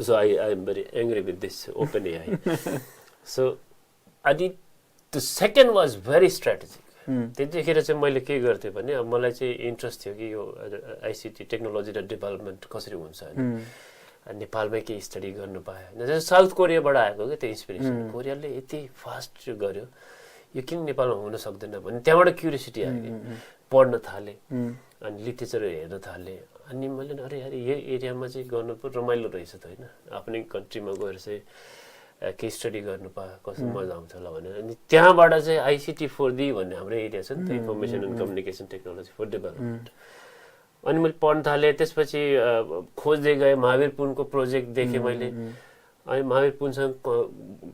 Speaker 2: so I am very angry with this OpenAI so अनि the second was very strategic त्यतिखेर चाहिँ मैले के गर्थेँ भने अब मलाई चाहिँ इन्ट्रेस्ट थियो कि यो आइसिटी टेक्नोलोजी र डेभलपमेन्ट कसरी हुन्छ होइन नेपालमै केही स्टडी गर्नु पाएँ जस्तो साउथ कोरियाबाट आएको क्या त्यो इन्सपिरेसन कोरियाले यति फास्ट गर्यो यो किन नेपालमा हुन सक्दैन भने त्यहाँबाट क्युरियोसिटी आयो कि पढ्न थालेँ अनि लिटरेचर हेर्न थालेँ अनि मैले अरे यार यो एरियामा चाहिँ गर्नु पो रमाइलो रहेछ त होइन आफ्नै कन्ट्रीमा गएर चाहिँ केही स्टडी गर्नु पाएँ कस्तो मजा आउँछ होला भनेर अनि त्यहाँबाट चाहिँ आइसिटी फर दी भन्ने हाम्रो एरिया छ नि त information and communication technology for development अनि मैले पढ्न थालेँ त्यसपछि खोज्दै गएँ महावीर पुनको प्रोजेक्ट देखेँ मैले अनि महावीर पुनसँग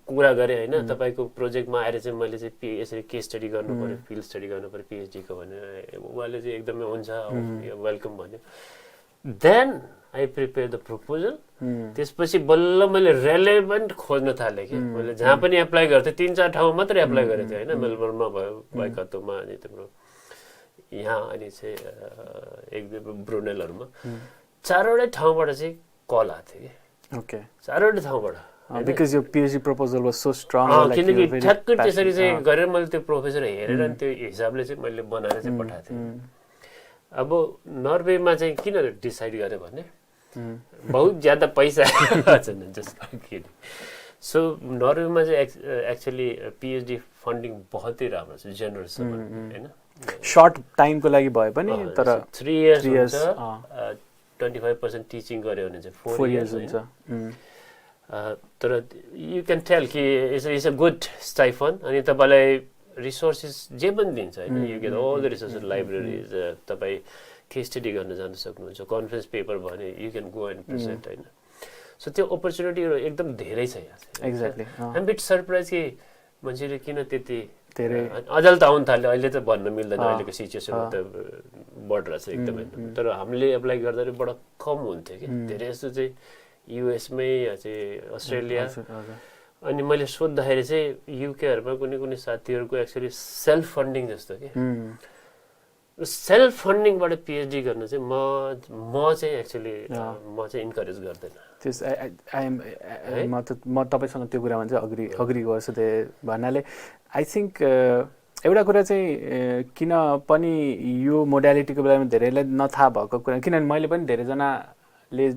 Speaker 2: कुरा गरेँ होइन तपाईँको प्रोजेक्टमा आएर चाहिँ मैले चाहिँ यसरी के स्टडी गर्नु पऱ्यो फिल्ड स्टडी गर्नु पऱ्यो पिएचडीको भनेर उहाँले चाहिँ एकदमै हुन्छ वेलकम भन्यो then I prepare the proposal त्यसपछि बल्ल मैले रेलेभेन्ट खोज्न थालेँ कि मैले जहाँ पनि एप्लाई गर्थेँ 3-4 ठाउँमा मात्रै एप्लाई गरेको थिएँ होइन मेलबर्नमा भयो वाइकातोमा अनि तिम्रो यहाँ अनि चाहिँ एक ब्रुनेलहरूमा 4वटै ठाउँबाट चाहिँ कल आएको थियो कि
Speaker 1: ओके
Speaker 2: 4वटै ठाउँबाट
Speaker 1: बिकज यो PhD proposal was so strong
Speaker 2: किनकि ठ्याक्कै त्यसरी चाहिँ गरेर मैले त्यो प्रोफेसर हेरेर अनि त्यो हिसाबले चाहिँ मैले बनाएर चाहिँ पठाएको थिएँ अब नर्वेमा चाहिँ किन डिसाइड गरेँ भने बहुत ज्यादा पैसा छैन जसको कि सो नर्वेमा चाहिँ एक्चुअली पिएचडी फन्डिङ बहुतै राम्रो छ जेनरस छ होइन
Speaker 1: सर्ट टाइमको लागि भए पनि तर
Speaker 2: 3 इयर्स हुन्छ 25% टिचिङ गर्यो भने चाहिँ 4 इयर्स हुन्छ तर यु क्यान टेल कि इट्स अ गुड स्टाइफन अनि तपाईँलाई रिसोर्सेस जे पनि दिन्छ होइन you get all the resources libraries तपाईँ केस स्टडी गर्न जान सक्नुहुन्छ कन्फरेन्स पेपर भने you can go and present होइन सो त्यो अपर्च्युनिटीहरू एकदम धेरै छ यहाँ
Speaker 1: एक्ज्याक्टली
Speaker 2: आइम बिट सरप्राइज कि मान्छेले किन त्यति धेरै अझै त आउनु थाल्यो अहिले त भन्न मिल्दैन अहिलेको सिचुएसन त बढिरहेको छ एकदमै तर हामीले एप्लाई गर्दाखेरि बडा कम हुन्थ्यो कि धेरै जस्तो चाहिँ युएसमै या चाहिँ अस्ट्रेलिया अनि मैले सोद्धाखेरि चाहिँ युकेहरूमा कुनै कुनै साथीहरूको एक्चुअली सेल्फ फन्डिङ जस्तो कि सेल्फ फन्डिङबाट पिएचडी गर्न चाहिँ म चाहिँ एक्चुअली म चाहिँ इन्करेज गर्दैन
Speaker 1: त्यस म तपाईँसँग त्यो कुरामा चाहिँ अग्री गर्छु त्यो भन्नाले आई थिङ्क एउटा कुरा चाहिँ किन पनि यो मोडालिटीको बेलामा धेरैलाई नथाहा भएको कुरा किनभने मैले पनि धेरैजनाले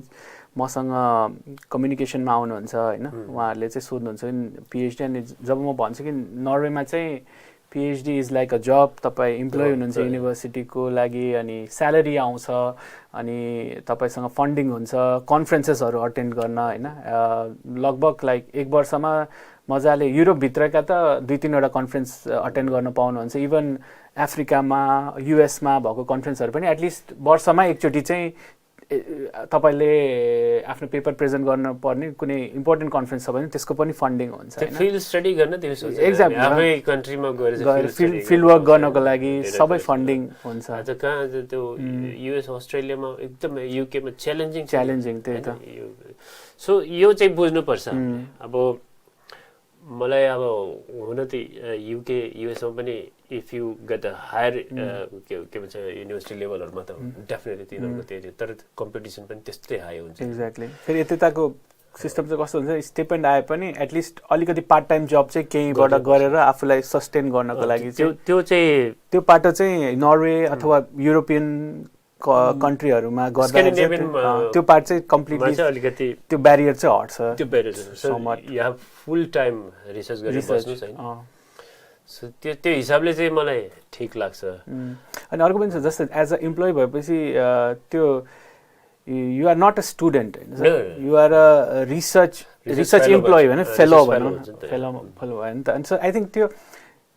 Speaker 1: मसँग कम्युनिकेसनमा आउनुहुन्छ होइन उहाँहरूले चाहिँ सोध्नुहुन्छ कि पिएचडी अनि जब म भन्छु कि नर्वेमा चाहिँ पिएचडी इज लाइक अ जब तपाईँ इम्प्लोइ हुनुहुन्छ युनिभर्सिटीको लागि अनि स्यालेरी आउँछ अनि तपाईँसँग फन्डिङ हुन्छ कन्फरेन्सेसहरू अटेन्ड गर्न होइन लगभग लाइक 1 वर्षमा मजाले युरोपभित्रका त 2-3वटा कन्फरेन्स अटेन्ड गर्न पाउनुहुन्छ इभन अफ्रिकामा युएसमा भएको कन्फरेन्सहरू पनि एटलिस्ट वर्षमा एकचोटि चाहिँ तपाईले आफ्नो पेपर प्रेजेन्ट गर्न पर्ने कुनै इम्पोर्टेन्ट कन्फरेन्स छ भने त्यसको पनि फन्डिङ हुन्छ
Speaker 2: हैन फिल्ड स्टडी गर्न तिमी एक्ज्याक्टली आफै कन्ट्रीमा गएर
Speaker 1: फिल्ड वर्क गर्नको लागि सबै फन्डिङ हुन्छ
Speaker 2: आज कहाँ त्यो युएस अस्ट्रेलियामा एकदम युकेमा च्यालेन्जिङ
Speaker 1: त्यही त
Speaker 2: सो यो चाहिँ बुझ्नु पर्छ अब मलाई अब हुन त युके युएसमा पनि if you get a higher के भन्छ युनिभर्सिटी लेभलहरुमा त डेफिनेटली तिनीहरुको त्यही तर कम्पिटिसन पनि त्यस्तै हाई हुन्छ
Speaker 1: एक्ज्याक्टली फेरि यताको सिस्टम चाहिँ कस्तो हुन्छ स्टिपेन्ड आए पनि एटलिस्ट अलिकति पार्ट टाइम जब चाहिँ केहीबाट गरेर आफूलाई सस्टेन गर्नको लागि चाहिँ त्यो पाटो चाहिँ नर्वे अथवा युरोपियन कन्ट्रीहरुमा गर्दा त्यो पार्ट चाहिँ कम्प्लिटली
Speaker 2: अलिकति
Speaker 1: त्यो ब्यारियर चाहिँ हट्छ
Speaker 2: त्यो ब्यारियर छ यहाँ फुल टाइम रिसर्च गरेर बस्नु छैन सो त्यो हिसाबले चाहिँ मलाई ठीक लाग्छ
Speaker 1: अनि अर्को पनि छ जस्तै एज अ इम्प्लोइ भएपछि त्यो you are not a student you are a research employee होइन फेलो भनौँ फेलो भयो नि त अनि सो आई थिङ्क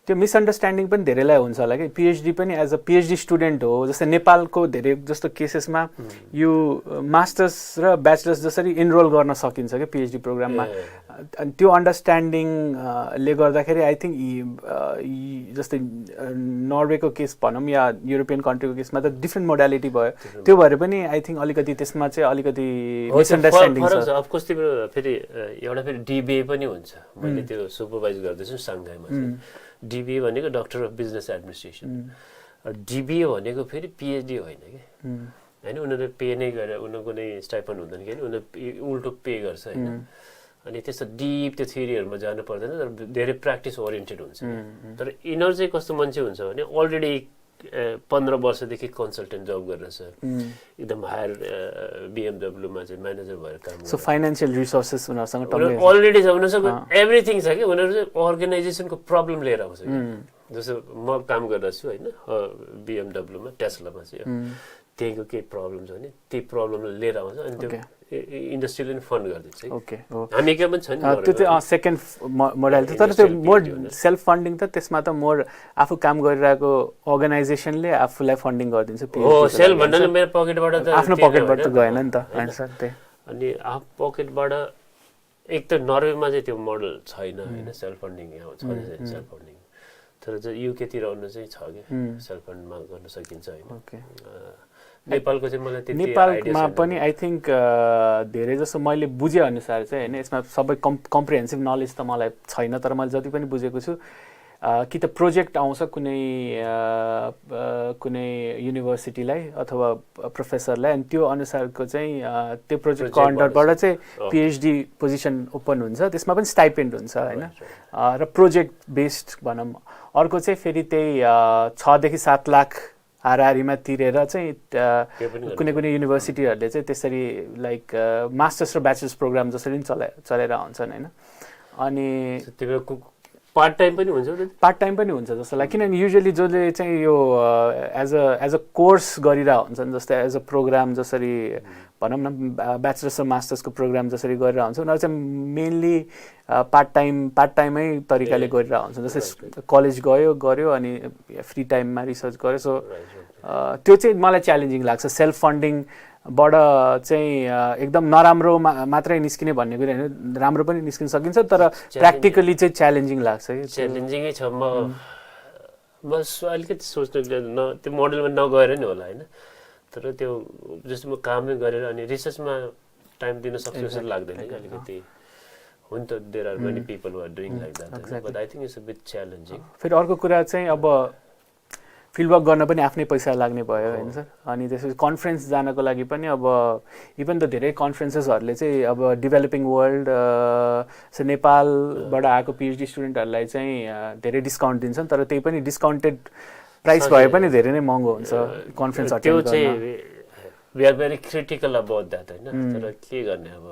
Speaker 1: त्यो मिसअन्डरस्ट्यान्डिङ पनि धेरैलाई हुन्छ होला कि पिएचडी पनि एज अ पिएचडी स्टुडेन्ट हो जस्तै नेपालको धेरै जस्तो केसेसमा यो मास्टर्स र ब्याचलर्स जसरी इनरोल गर्न सकिन्छ क्या पिएचडी प्रोग्राममा अनि त्यो अन्डरस्ट्यान्डिङले गर्दाखेरि आई थिङ्क जस्तै नर्वेको केस भनौँ या युरोपियन कन्ट्रीको केसमा त डिफ्रेन्ट मोडालिटी भयो त्यो भएर पनि आई थिङ्क अलिकति त्यसमा चाहिँ अलिकति मिसअन्डरस्ट्यान्डिङ छ
Speaker 2: अफकोर्स तिम्रो फेरि एउटा फेरि डिबिए पनि हुन्छ मैले त्यो सुपरभाइज गर्दैछु साङ्घाईमा डिबिए भनेको doctor of business administration DBA भनेको फेरि पिएचडी होइन कि होइन उनीहरूले पे नै गरेर उनीहरूको कुनै स्टाइपन हुँदैन कि उनीहरूले उल्टो पे गर्छ होइन अनि त्यस्तो डिप त्यो थ्योरीहरूमा जानु पर्दैन तर धेरै प्र्याक्टिस ओरिएन्टेड हुन्छ तर यिनीहरू चाहिँ कस्तो मान्छे हुन्छ भने अलरेडी 15 वर्षदेखि कन्सल्टेन्ट जब गरेर छ एकदम हायर बिएमडब्ल्यूमा चाहिँ म्यानेजर भएर काम
Speaker 1: सो फाइनान्शियल रिसोर्सेस उनीहरूसँग
Speaker 2: अलरेडी छ उनीहरूसँग एभ्रिथिङ छ कि उनीहरू चाहिँ अर्गनाइजेसनको प्रब्लम लिएर आउँछ जस्तो म काम गरिरहेको छु होइन बिएमडब्ल्यूमा टेस्लामा चाहिँ त्यहीँको केही प्रब्लम छ भने त्यही प्रब्लमलाई लिएर आउँछ अनि त्यो इन्डस्ट्रीले पनि फन्ड गरिदिन्छ
Speaker 1: ओके
Speaker 2: हामी के पनि छ नि
Speaker 1: त्यो चाहिँ सेकेन्ड मोडालिटी तर त्यो मोर सेल्फ फन्डिङ त त्यसमा त मोर आफू काम गरिरहेको अर्गनाइजेसनले आफूलाई फन्डिङ गरिदिन्छ
Speaker 2: हो सेल्फ भन्नाले मेरो पकेटबाट त
Speaker 1: आफ्नो पकेटबाट त गएन नि त आन्सर त्यही
Speaker 2: अनि आफ पकेटबाट एक त नर्वेमा चाहिँ त्यो मोडल छैन होइन सेल्फ फन्डिङ यहाँ छ सेल्फ फन्डिङ तर चाहिँ युकेतिर आउनु चाहिँ छ कि सेल्फ फन्डमा गर्न सकिन्छ होइन
Speaker 1: ओके
Speaker 2: नेपालको चाहिँ मलाई त्यति
Speaker 1: नेपालमा पनि आई थिङ्क धेरै जस्तो मैले बुझे अनुसार चाहिँ होइन यसमा सबै कम्प्रिहेन्सिभ नलेज त मलाई छैन तर मैले जति पनि बुझेको छु कि त प्रोजेक्ट आउँछ कुनै युनिभर्सिटीलाई अथवा प्रोफेसरलाई अनि त्यो अनुसारको चाहिँ त्यो प्रोजेक्टको अन्डरबाट चाहिँ पिएचडी पोजिसन ओपन हुन्छ, त्यसमा पनि स्टाइपेन्ड हुन्छ होइन, र प्रोजेक्ट बेस्ड भनौँ। अर्को चाहिँ फेरि त्यही 6 देखि 7 लाख हाराहारीमा तिरेर चाहिँ कुनै युनिभर्सिटीहरूले चाहिँ त्यसरी लाइक मास्टर्स र ब्याचलर्स प्रोग्राम जसरी पनि चलाएर आउँछन् होइन। अनि
Speaker 2: पार्ट टाइम पनि हुन्छ
Speaker 1: जस्तो लाग्छ, किनभने युजुअली जसले चाहिँ यो एज अ कोर्स गरिरहेको हुन्छन्, जस्तै एज अ प्रोग्राम जसरी भनौँ न ब्याचलर्स र मास्टर्सको प्रोग्राम जसरी गरिरहेको हुन्छ उनीहरू चाहिँ मेनली पार्ट टाइमै तरिकाले गरिरहेको हुन्छ। जस्तै कलेज गऱ्यो अनि फ्री टाइममा रिसर्च गर्यो। सो त्यो चाहिँ मलाई च्यालेन्जिङ लाग्छ। सेल्फ फन्डिङबाट चाहिँ एकदम नराम्रो मात्रै निस्किने भन्ने कुरा होइन, राम्रो पनि निस्किन सकिन्छ, तर प्र्याक्टिकली चाहिँ च्यालेन्जिङ लाग्छ कि।
Speaker 2: च्यालेन्जिङै छ। म अलिकति सोच्नु त्यो मोडलमा नगएर नि होला होइन, तर त्यो जस्तो म कामै गरेर अनि रिसर्चमा टाइम दिन सक्छु जस्तो लाग्दैन कि अलिकति। हुन त there are many people who are doing like that, but I think it's a bit challenging.
Speaker 1: फेरि अर्को कुरा चाहिँ अब फिल्डवर्क गर्न पनि आफ्नै पैसा लाग्ने भयो होइन सर। अनि त्यसपछि कन्फरेन्स जानको लागि पनि अब इभन त धेरै कन्फरेन्सेसहरूले चाहिँ अब डेभलपिङ वर्ल्ड नेपालबाट आएको पिएचडी स्टुडेन्टहरूलाई चाहिँ धेरै डिस्काउन्ट दिन्छन्, तर त्यही पनि डिस्काउन्टेड प्राइस भए पनि धेरै नै महँगो हुन्छ कन्फरेन्स अटेन्ड गर्न।
Speaker 2: त्यो चाहिँ we are very critical about that होइन, तर के गर्ने अब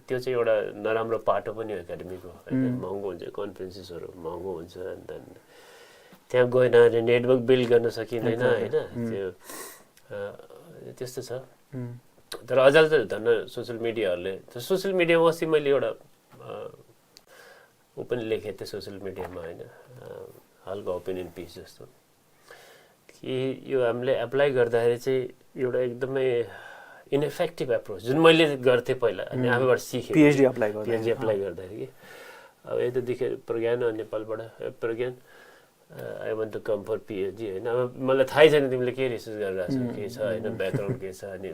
Speaker 2: त्यो चाहिँ एउटा नराम्रो पाटो पनि हो एकाडेमीको होइन। महँगो हुन्छ कन्फरेन्सेसहरू, महँगो हुन्छ, अनि त्यहाँ गएन भने नेटवर्क बिल्ड गर्न सकिँदैन होइन। त्यो त्यस्तो छ। तर अझै त धन्न सोसियल मिडियाहरूले, सोसियल मिडियामा अस्ति मैले एउटा पनि लेखेको थिएँ सोसियल मिडियामा होइन, हल्का ओपिनियन पिस जस्तो कि यो हामीले एप्लाई गर्दाखेरि चाहिँ एउटा एकदमै इनइफेक्टिभ एप्रोच जुन मैले गर्थेँ पहिला अनि आफूबाट सिकेँ
Speaker 1: पिएचडी एप्लाई
Speaker 2: गर्दाखेरि कि अब यता देखेँ प्रज्ञान नेपालबाट Pragyan I want to come for PhD होइन। अब मलाई थाहै छैन तिमीले के रिसर्च गरिरहेको छौ के छ होइन, ब्याकग्राउन्ड के छ, अनि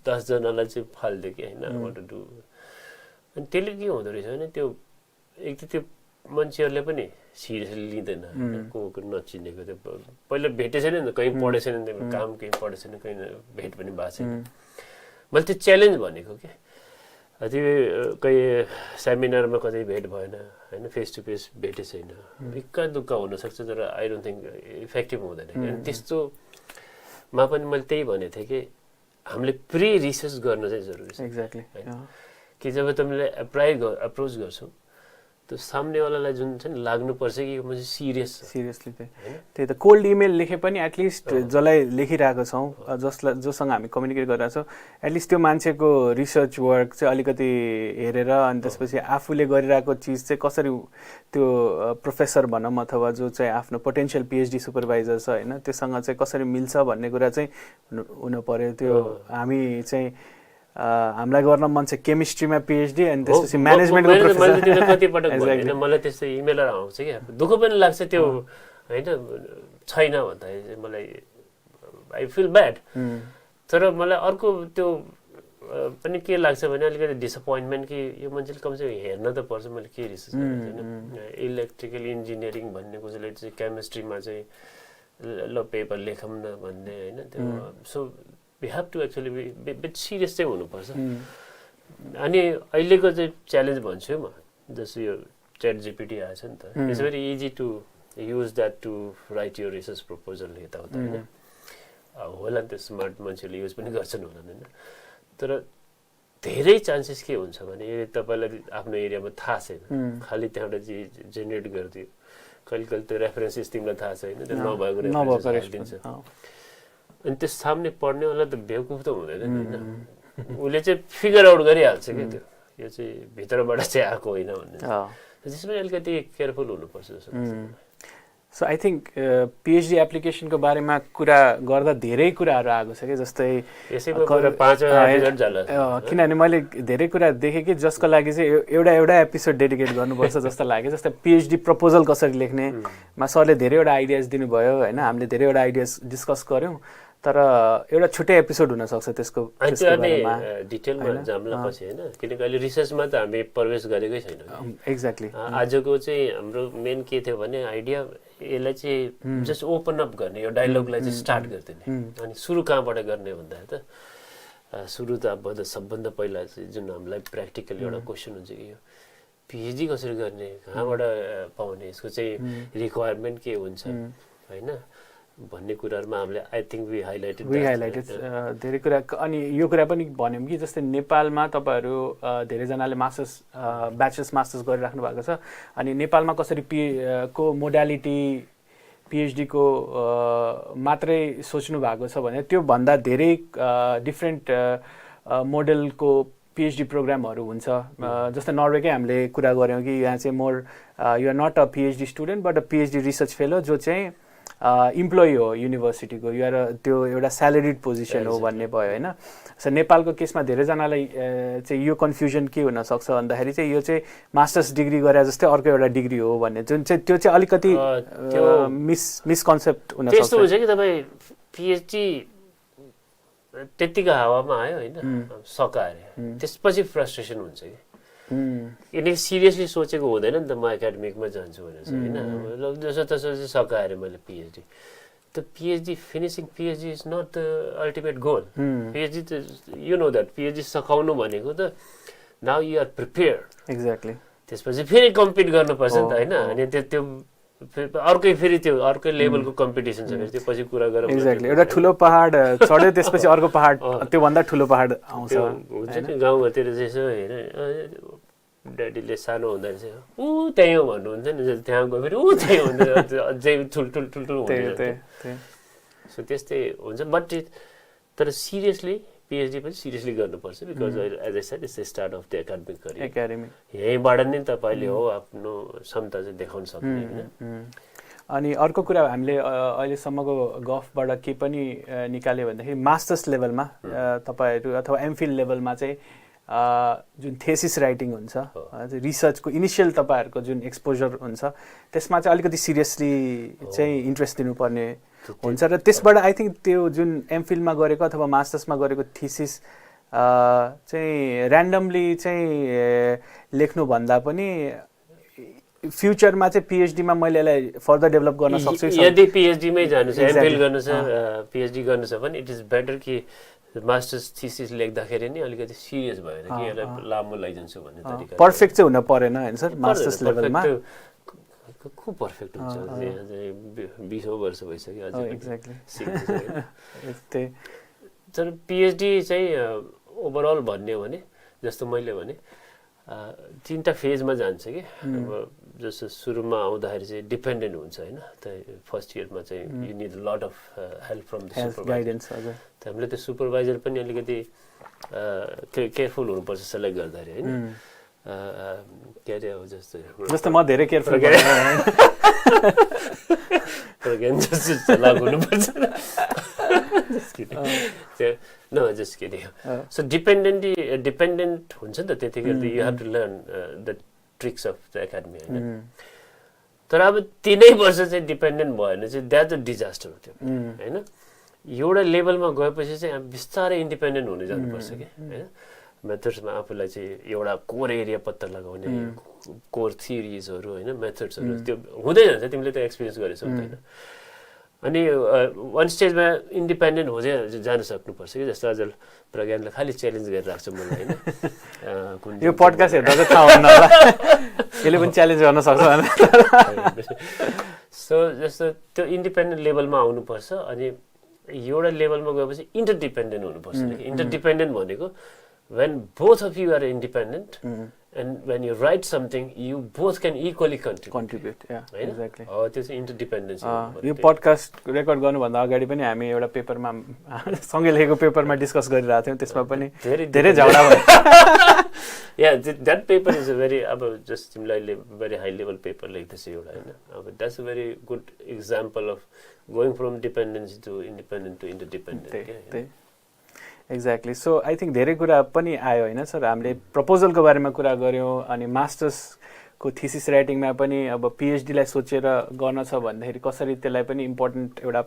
Speaker 2: 10 जनालाई चाहिँ फालिदियो कि होइन वान्ट टु डु। अनि त्यसले के हुँदो रहेछ भने त्यो एक त त्यो मान्छेहरूले पनि सिरियसली लिँदैन को नचिनेको, त्यो पहिला भेटेको छैन नि त, कहीँ पढेको छैन त्यो काम, कहीँ पढेको छैन, कहीँ भेट पनि भएको छैन। मैले त्यो च्यालेन्ज भनेको के त्यो कहीँ सेमिनारमा कतै भेट भएन होइन, फेस टु फेस भेटै छैन, इक्का दुक्का हुनसक्छ, तर आई डोन्ट थिङ्क इफेक्टिभ हुँदैन। अनि त्यस्तोमा पनि मैले त्यही भनेको थिएँ कि हामीले प्री रिसर्च गर्न चाहिँ जरुरी छ।
Speaker 1: एक्ज्याक्टली
Speaker 2: कि जब तिमीले अप्रोच गर्छौ त्यो सामनेवालालाई जुन छ नि लाग्नुपर्छ कि यो मान्छे सिरियसली
Speaker 1: त्यही त कोल्ड इमेल लेखे पनि एटलिस्ट जसलाई लेखिरहेको छौँ, जोसँग हामी कम्युनिकेट गरिरहेको छौँ, एटलिस्ट त्यो मान्छेको रिसर्च वर्क चाहिँ अलिकति हेरेर अनि त्यसपछि आफूले गरिरहेको चिज चाहिँ कसरी त्यो प्रोफेसर भनौँ अथवा जो चाहिँ आफ्नो पोटेन्सियल पिएचडी सुपरभाइजर छ होइन त्योसँग चाहिँ कसरी मिल्छ भन्ने कुरा चाहिँ हुनु पर्यो। त्यो हामी चाहिँ हामीलाई गर्न मन छ केमिस्ट्रीमा पिएचडी अनि त्यसपछि म्यानेजमेन्टको प्रोफेसर।
Speaker 2: कतिपटक भन्दैन मलाई त्यस्तो इमेलहरू आउँछ कि दुःख पनि लाग्छ त्यो होइन छैन भन्दाखेरि चाहिँ मलाई आई फिल ब्याड। तर मलाई अर्को त्यो पनि के लाग्छ भने अलिकति डिसअपोइन्टमेन्ट कि यो मान्छेले कमसेकम हेर्न त पर्छ मैले के रिसर्च गरेको छैन। इलेक्ट्रिकल इन्जिनियरिङ भन्ने कसैले चाहिँ केमिस्ट्रीमा चाहिँ ल पेपर लेखौँ न भन्ने होइन त्यो। So we have to actually bit serious चाहिँ हुनुपर्छ। अनि अहिलेको चाहिँ च्यालेन्ज भन्छु म जस्तो यो च्याट जिपिटी आएछ नि त, it's very easy to use that to write यो रिसर्च प्रपोजल यताउता होइन। होला नि त स्मार्ट मान्छेले युज पनि गर्छन् होला होइन, तर धेरै चान्सेस के हुन्छ भने यदि तपाईँलाई आफ्नो एरियामा थाहा छैन खालि त्यहाँबाट जेनेरेट गरिदियो, कहिले कहिले त्यो रेफरेन्सेस तिमीलाई थाहा छैन त्यो नभएको रेफरेन्सेस दिन्छ अनि त्यो सामने पढ्नेवाला त बेवकुफ त हुँदैन नि होइन, उसले चाहिँ फिगर आउट गरिहाल्छ क्या त्यो यो चाहिँ भित्रबाट चाहिँ आएको होइन भन्ने। त्यसमा अलिकति केयरफुल हुनुपर्छ जस्तो लाग्छ।
Speaker 1: सो आई थिङ्क पिएचडी एप्लिकेसनको बारेमा कुरा गर्दा धेरै कुराहरू आएको छ कि जस्तै किनभने मैले धेरै कुरा देखेँ कि जसको लागि चाहिँ एउटा एपिसोड डेडिकेट गर्नुपर्छ जस्तो लाग्यो। जस्तै पिएचडी प्रपोजल कसरी लेख्नेमा सरले धेरैवटा आइडियाज दिनुभयो होइन, हामीले धेरैवटा आइडियाज डिस्कस गऱ्यौँ। तर एउटा छुट्टै एपिसोड हुनसक्छ त्यसको
Speaker 2: बारेमा डिटेलमा जाम्ला पछि होइन किनकि अहिले रिसर्चमा त हामी प्रवेश गरेकै छैनौँ
Speaker 1: एक्ज्याक्टली
Speaker 2: आजको चाहिँ हाम्रो मेन के थियो भने आइडिया यसलाई चाहिँ जस्ट ओपन अप गर्ने यो डायलगलाई चाहिँ स्टार्ट गरिदिने अनि सुरु कहाँबाट गर्ने भन्दाखेरि त सुरु त अब सबभन्दा पहिला चाहिँ जुन हामीलाई प्र्याक्टिकल एउटा क्वेसन हुन्छ कि यो पिएचडी कसरी गर्ने कहाँबाट पाउने यसको चाहिँ रिक्वायरमेन्ट के हुन्छ होइन भन्ने कुराहरुमा हामीले आई थिंक वी हाइलाइटेड
Speaker 1: धेरै कुरा अनि यो कुरा पनि भन्यौं कि जस्तै नेपालमा तपाईहरु धेरै जनाले मास्टर्स ब्याचलर्स मास्टर्स गरिराख्नु भएको छ अनि नेपालमा कसरी को मोडालिटी पीएचडी को मात्रै सोच्नु भएको छ भने त्यो भन्दा धेरै डिफरेंट मोडलको पीएचडी प्रोग्रामहरु हुन्छ जस्तै नर्वेकै हामीले कुरा गर्यौं कि यहाँ चाहिँ more you are not a PhD student but a PhD research fellow जो चाहिँ इम्प्लोइ हो युनिभर्सिटीको यो त्यो एउटा स्यालेरिड पोजिसन हो भन्ने भयो हैन सो नेपालको केसमा धेरै जनालाई चाहिँ यो कन्फ्युजन के हुन सक्छ भन्दाखेरि चाहिँ यो चाहिँ मास्टर्स डिग्री गरे जस्तै अर्को एउटा डिग्री हो भन्ने जुन चाहिँ त्यो चाहिँ अलिकति मिसकन्सेप्ट हुन सक्छ
Speaker 2: त्यस्तो हुन्छ कि तपाई पीएचडी त्यतिको हावामा आयो हैन सकाएर त्यसपछि फ्रस्ट्रेसन हुन्छ कि यदि सिरियसली सोचेको हुँदैन नि त म एकाडेमिकमा जान्छु भनेर चाहिँ हैन जसो तसो चाहिँ सकाएर मैले पीएचडी त PhD finishing PhD is not the ultimate goal PhD त यु नो दैट पीएचडी सकाउनु भनेको त now you are prepared
Speaker 1: exactly
Speaker 2: त्यसपछि फेरि कम्पिट गर्नुपर्छ नि त हैन अनि त्यो अर्कै फेरि त्यो अर्कै लेभलको कम्पिटिसन छ फेरि त्यो पछि कुरा गरौँ
Speaker 1: एक्ज्याक्टली एउटा ठुलो पहाड चढ्यो त्यसपछि अर्को पहाड त्यो भन्दा ठुलो पहाड आउँछ
Speaker 2: हुन्छ नि गाउँघरतिर चाहिँ हैन ड्याडीले सानो हुँदा चाहिँ ऊ त्यही हो भन्नुहुन्छ नि त्यहाँ गयो फेरि ऊ त्यही हुन्छ अझै ठुल्ठुलो हुन्छ सो त्यस्तै हुन्छ बट तर सिरियसली पीएचडी पनि सिरियसली गर्नुपर्छ because as I said it's the start of the academic career यहीँबाट नि तपाईले हो आफ्नो क्षमता चाहिँ देखाउन सक्ने हैन
Speaker 1: अनि अर्को कुरा हामीले अहिलेसम्मको गफबाट के पनि निकाल्यो भन्दाखेरि मास्टर्स लेभलमा तपाईहरु अथवा एमफिल लेभलमा चाहिँ जुन थेसिस राइटिङ हुन्छ रिसर्चको इनिशियल तपाईहरुको जुन एक्सपोजर हुन्छ त्यसमा चाहिँ अलिकति सिरियसली चाहिँ इन्ट्रेस्ट दिनुपर्ने हुन्छ र त्यसबाट आई थिंक त्यो जुन एमफिलमा गरेको अथवा मास्टर्समा गरेको थीसिस चाहिँ र्यान्डमली चाहिँ लेख्नु भन्दा पनि फ्युचरमा चाहिँ पीएचडी मा मैले यसलाई फर्दर डेभलप गर्न सक्छु
Speaker 2: यदि पीएचडी मै जानु छ एमफिल गर्नु छ पीएचडी गर्नु छ भने इट इज बेटर कि मास्टर्स थीसिस लेख्दाखेरि नि अलिकति सिरियस भएर कि यसलाई लामो लैजान्छु भन्ने तरिका
Speaker 1: पर्फेक्ट चाहिँ हुन परेन हैन सर मास्टर्स लेभलमा
Speaker 2: खूब पर्फेक्ट हुन्छ यहाँ चाहिँ 20 वर्ष भइसक्यो अझै
Speaker 1: एक्ज्याक्टली
Speaker 2: तर पीएचडी चाहिँ ओभरअल भन्ने हो भने जस्तो मैले भने तीनटा फेजमा जान्छ कि जस्तो सुरुमा आउँदाखेरि चाहिँ डिपेन्डेन्ट हुन्छ हैन त फर्स्ट इयरमा चाहिँ you need a lot of help from the supervisor
Speaker 1: guidance हजुर
Speaker 2: त हामीले त्यो सुपरभाइजर पनि अलिकति केयरफुल हुनुपर्छ सेलेक्ट गर्दाखेरि हैन के अरे हो जस्तो
Speaker 1: म धेरै केयरफुल
Speaker 2: जस्तो चलाक हुनुपर्छ No, just kidding. So dependent हुन्छ नि त त्यतिखेर त you have to learn the tricks of the academy हैन तर अब 3 वर्ष चाहिँ डिपेन्डेन्ट भएन चाहिँ द्याट अ डिजास्टर हो त्यो हैन एउटा लेभलमा गएपछि चाहिँ हामी बिस्तारै इन्डिपेन्डेन्ट हुन जानुपर्छ के हैन मेथड्समा आफूलाई चाहिँ एउटा कोर एरिया पत्ता लगाउने कोर थियरिजहरु हैन मेथड्सहरु त्यो हुँदै जान्छ तिमीले त एक्सपीरियन्स गरेछौ हैन अनि वान स्टेजमा इन्डिपेन्डेन्ट हुँदै जान सक्नुपर्छ कि जस्तो अझ प्रज्ञानले खाली च्यालेन्ज गरिराख्छ मलाई हैन
Speaker 1: यो पडकास्ट हेर्दा चाहिँ थाहा हुन्न होला यसले पनि च्यालेन्ज गर्न सक्छ भने
Speaker 2: सो जस्तो त्यो इन्डिपेन्डेन्ट लेभलमा आउनुपर्छ अनि एउटा लेभलमा गएपछि इन्टरडिपेन्डेन्ट हुनुपर्छ इन्टरडिपेन्डेन्ट भनेको when both of you are independent and when you write something you both can equally contribute
Speaker 1: yeah exactly
Speaker 2: त्यो चाहिँ interdependence
Speaker 1: यो पडकास्ट रेकर्ड गर्नु भन्दा अगाडि पनि हामी एउटा पेपरमा सँगै लेखेको पेपरमा डिस्कस गरिरहेका थियौं त्यसमा पनि धेरै झगडा भयो
Speaker 2: yeah that paper is a very अब जस्ट तिमीलाई very high level paper लेख्दैछ एउटा हैन अब that's a very good example of going from dependency to independent to interdependent
Speaker 1: exactly so I think धेरै कुरा पनि आयो हैन सर हामीले प्रपोजलको बारेमा कुरा गर्यौं अनि मास्टर्स को थिसिस राइटिङमा पनि अब पिएचडीलाई सोचेर गर्न छ भन्दाखेरि कसरी त्यसलाई पनि इम्पोर्टेन्ट एउटा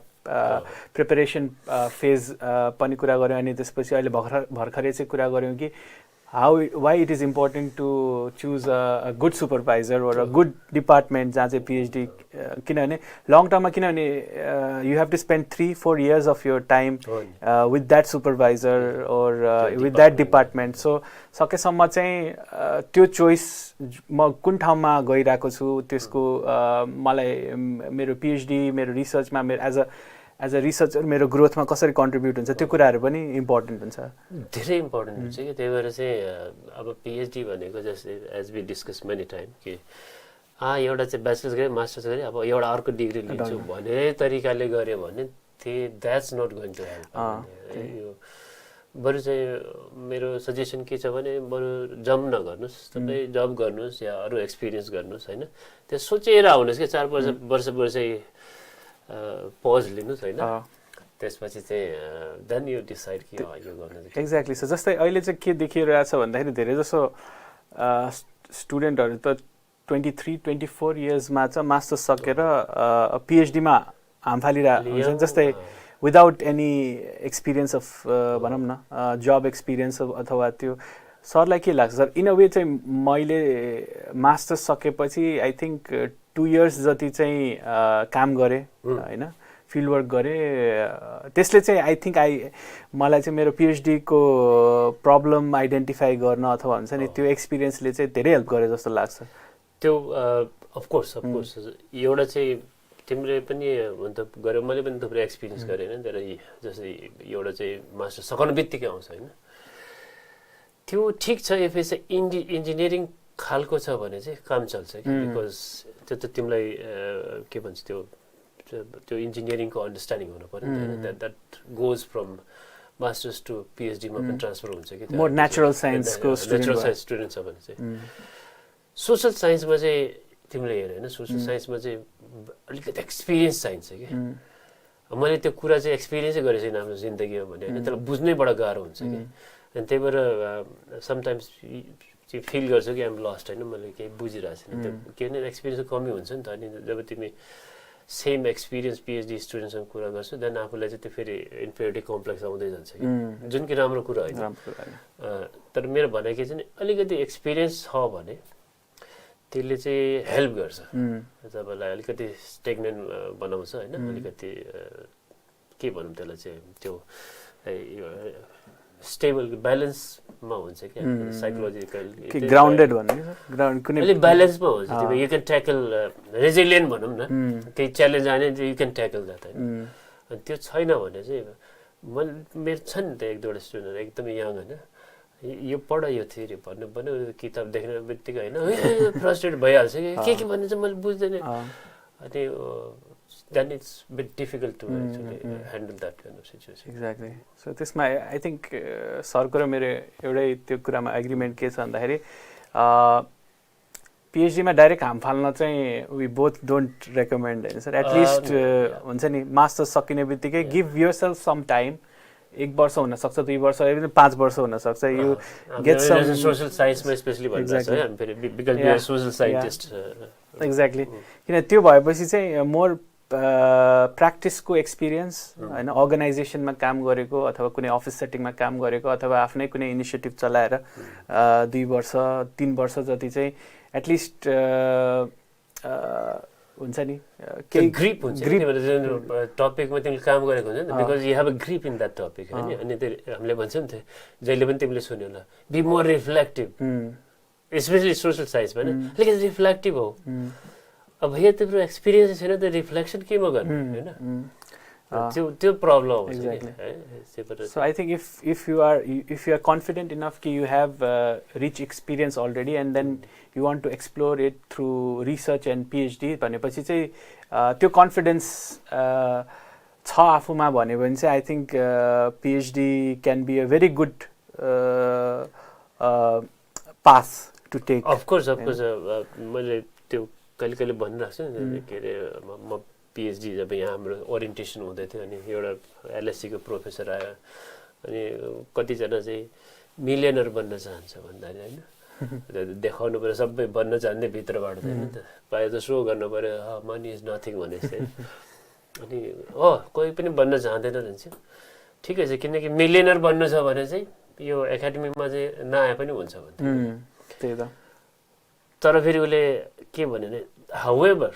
Speaker 1: प्रिपरेसन फेज पनि कुरा गऱ्यौँ अनि त्यसपछि अहिले भर्खरै चाहिँ कुरा गऱ्यौँ कि why it is important to choose a good supervisor or a good department जहाँ चाहिँ PhD किनभने long term मा किनभने you have to spend 3-4 years of your time with that supervisor or with that department. So सकेसम्म चाहिँ त्यो choice म कुन ठाउँमा गइरहेको छु त्यसको मलाई मेरो PhD मेरो रिसर्चमा मेरो एज अ रिसर्चर मेरो ग्रोथमा कसरी कन्ट्रिब्युट हुन्छ त्यो कुराहरू पनि इम्पोर्टेन्ट हुन्छ
Speaker 2: धेरै इम्पोर्टेन्ट हुन्छ कि त्यही भएर चाहिँ अब पिएचडी भनेको जस्तै as we discuss many time कि एउटा चाहिँ ब्याचलर्स गरेँ मास्टर्स गरेँ अब एउटा अर्को डिग्री लिन्छु भन्ने तरिकाले गऱ्यो भने that's not going to help यो बरु चाहिँ मेरो सजेसन के छ भने बरु जब नगर्नुहोस् तपाईँ जब गर्नुहोस् या अरू एक्सपिरियन्स गर्नुहोस् होइन त्यो सोचेर आउनुहोस् कि 4 वर्ष पज लिनुहोस् होइन त्यसपछि चाहिँ देन यु डिसाइड कि यो गर्नु
Speaker 1: एक्ज्याक्टली सो जस्तै अहिले चाहिँ के देखिरहेको छ भन्दाखेरि धेरै जसो स्टुडेन्टहरू त 23-24 इयर्समा चाहिँ मास्टर्स सकेर पिएचडीमा हाम फालिरहेको हुन्छ जस्तै विदाउट एनी एक्सपिरियन्स अफ भनौँ न जब एक्सपिरियन्स अथवा त्यो सरलाई के लाग्छ सर इन अ वे चाहिँ मैले मास्टर्स सकेपछि आई थिङ्क 2 इयर्स जति चाहिँ काम गरेँ होइन फिल्ड वर्क गरेँ त्यसले चाहिँ आई थिङ्क मलाई चाहिँ मेरो पिएचडीको प्रब्लम आइडेन्टिफाई गर्न अथवा हुन्छ नि त्यो एक्सपिरियन्सले चाहिँ धेरै हेल्प गरे जस्तो लाग्छ
Speaker 2: त्यो अफकोर्स एउटा चाहिँ तिमीले पनि गऱ्यौ मैले पनि थुप्रै एक्सपिरियन्स गरेँ होइन तर जस्तै एउटा चाहिँ मास्टर सकाउनु बित्तिकै आउँछ होइन त्यो ठिक छ इफ इट्स इन्जिनियरिङ खालको छ भने चाहिँ काम चल्छ कि बिकज त्यो त तिमीलाई के भन्छ त्यो इन्जिनियरिङको अन्डरस्ट्यान्डिङ हुनु पर्यो नि होइन that goes from masters to पिएचडीमा पनि ट्रान्सफर हुन्छ कि
Speaker 1: मोर नेचुरल साइन्सको
Speaker 2: स्टुडेन्ट छ भने चाहिँ सोसल साइन्समा चाहिँ तिमीले हेर होइन सोसल साइन्समा चाहिँ अलिकति एक्सपिरियन्स चाहिन्छ कि मैले त्यो कुरा चाहिँ एक्सपिरियन्सै गरेको छैन आफ्नो जिन्दगीमा भने होइन त्यसलाई बुझ्नै बडा गाह्रो हुन्छ कि अनि त्यही भएर समटाइम्स फिल गर्छु कि आम लस्ट होइन मैले केही बुझिरहेको छैन त्यो के भने एक्सपिरियन्स कमी हुन्छ नि त अनि जब तिमी सेम एक्सपिरियन्स पिएचडी स्टुडेन्टसँग कुरा गर्छु देन आफूलाई चाहिँ त्यो फेरि इन्फेरिटी कम्प्लेक्स आउँदै जान्छ कि जुन कि राम्रो कुरा होइन तर मेरो भनाइ के चाहिँ अलिकति एक्सपिरियन्स छ भने त्यसले चाहिँ हेल्प गर्छ तपाईँलाई अलिकति स्टेग्नेन्ट बनाउँछ होइन अलिकति के भनौँ त्यसलाई चाहिँ त्यो स्टेबल ब्यालेन्समा हुन्छ क्या साइकोलोजिकल
Speaker 1: ग्राउन्डेड भन्ने कुनै
Speaker 2: अलिक ब्यालेन्समा हुन्छ तिमी यु क्यान ट्याकल रेजिलियन्ट भनौँ न केही च्यालेन्ज आयो भने यु क्यान ट्याकल द्याट होइन अनि त्यो छैन भने चाहिँ मेरो छ नि त 1-2 स्टुडेन्टहरू एकदमै यङ होइन यो पढ यो थ्योरी भन्नु पर्ने किताब देख्ने बित्तिकै होइन फ्रस्ट्रेट भइहाल्छ के भन्ने चाहिँ मैले बुझ्दैन अनि then it's a bit difficult to actually handle that kind of situation.
Speaker 1: Exactly. So त्यसमा I think सरको र मेरो एउटै त्यो कुरामा एग्रिमेन्ट के छ भन्दाखेरि पिएचडीमा डाइरेक्ट हाम फाल्न चाहिँ वी बोथ डोन्ट रेकमेन्ड होइन सर एटलिस्ट हुन्छ नि मास्टर्स सकिने बित्तिकै गिभ योरसेल्फ सम टाइम 1 वर्ष हुनसक्छ 2 वर्ष 5 वर्ष हुनसक्छ यु गेट सम
Speaker 2: सोशल साइन्समा स्पेशली भन्छ है हामी फेरि because we are social scientist
Speaker 1: exactly किन त्यो भएपछि चाहिँ मोर प्र्याक्टिसको एक्सपिरियन्स होइन अर्गनाइजेसनमा काम गरेको अथवा कुनै अफिस सेटिङमा काम गरेको अथवा आफ्नै कुनै इनिसिएटिभ चलाएर 2 वर्ष 3 वर्ष जति चाहिँ एटलिस्ट हुन्छ नि
Speaker 2: केही ग्रिप हुन्छ टपिकमा तिमीले काम गरेको हुन्छ नि because you have a grip in that topic होइन अनि त्यो हामीले भन्छौँ नि त जहिले पनि तिमीले सुन्यो होला be more reflective specially social साइन्समा होइन अलिकति रिफ्लेक्टिभ हो अब यहाँ तिम्रो एक्सपिरियन्स छैन त रिफ्लेक्सन केमा गर्नु होइन त्यो प्रब्लम
Speaker 1: हुन्छ so I think if you are confident enough कि you have rich experience already and then you want to explore it through research and PhD भनेपछि चाहिँ त्यो कन्फिडेन्स छ आफूमा भन्यो भने चाहिँ I think PhD can be a very good path to take
Speaker 2: of course मैले त्यो कहिले कहिले भनिरहेको छु नि के अरे म पिएचडी जब यहाँ हाम्रो ओरिएन्टेसन हुँदै थियो अनि एउटा एलएससीको प्रोफेसर आयो अनि कतिजना चाहिँ मिलियनर बन्न चाहन्छ भन्दाखेरि होइन देखाउनु पर्यो सबै बन्न जान्ने भित्रबाट होइन त प्रायः त सो गर्नु पर्यो मनी इज नथिङ भने चाहिँ अनि कोही पनि बन्न चाहँदैन रहेछ ठिकै छ किनकि मिलियनर बन्नु छ भने चाहिँ यो एकाडेमीमा चाहिँ नआए पनि हुन्छ भन्थ्यो
Speaker 1: त्यही त
Speaker 2: तर फेरि उसले के भन्यो भने हाउएभर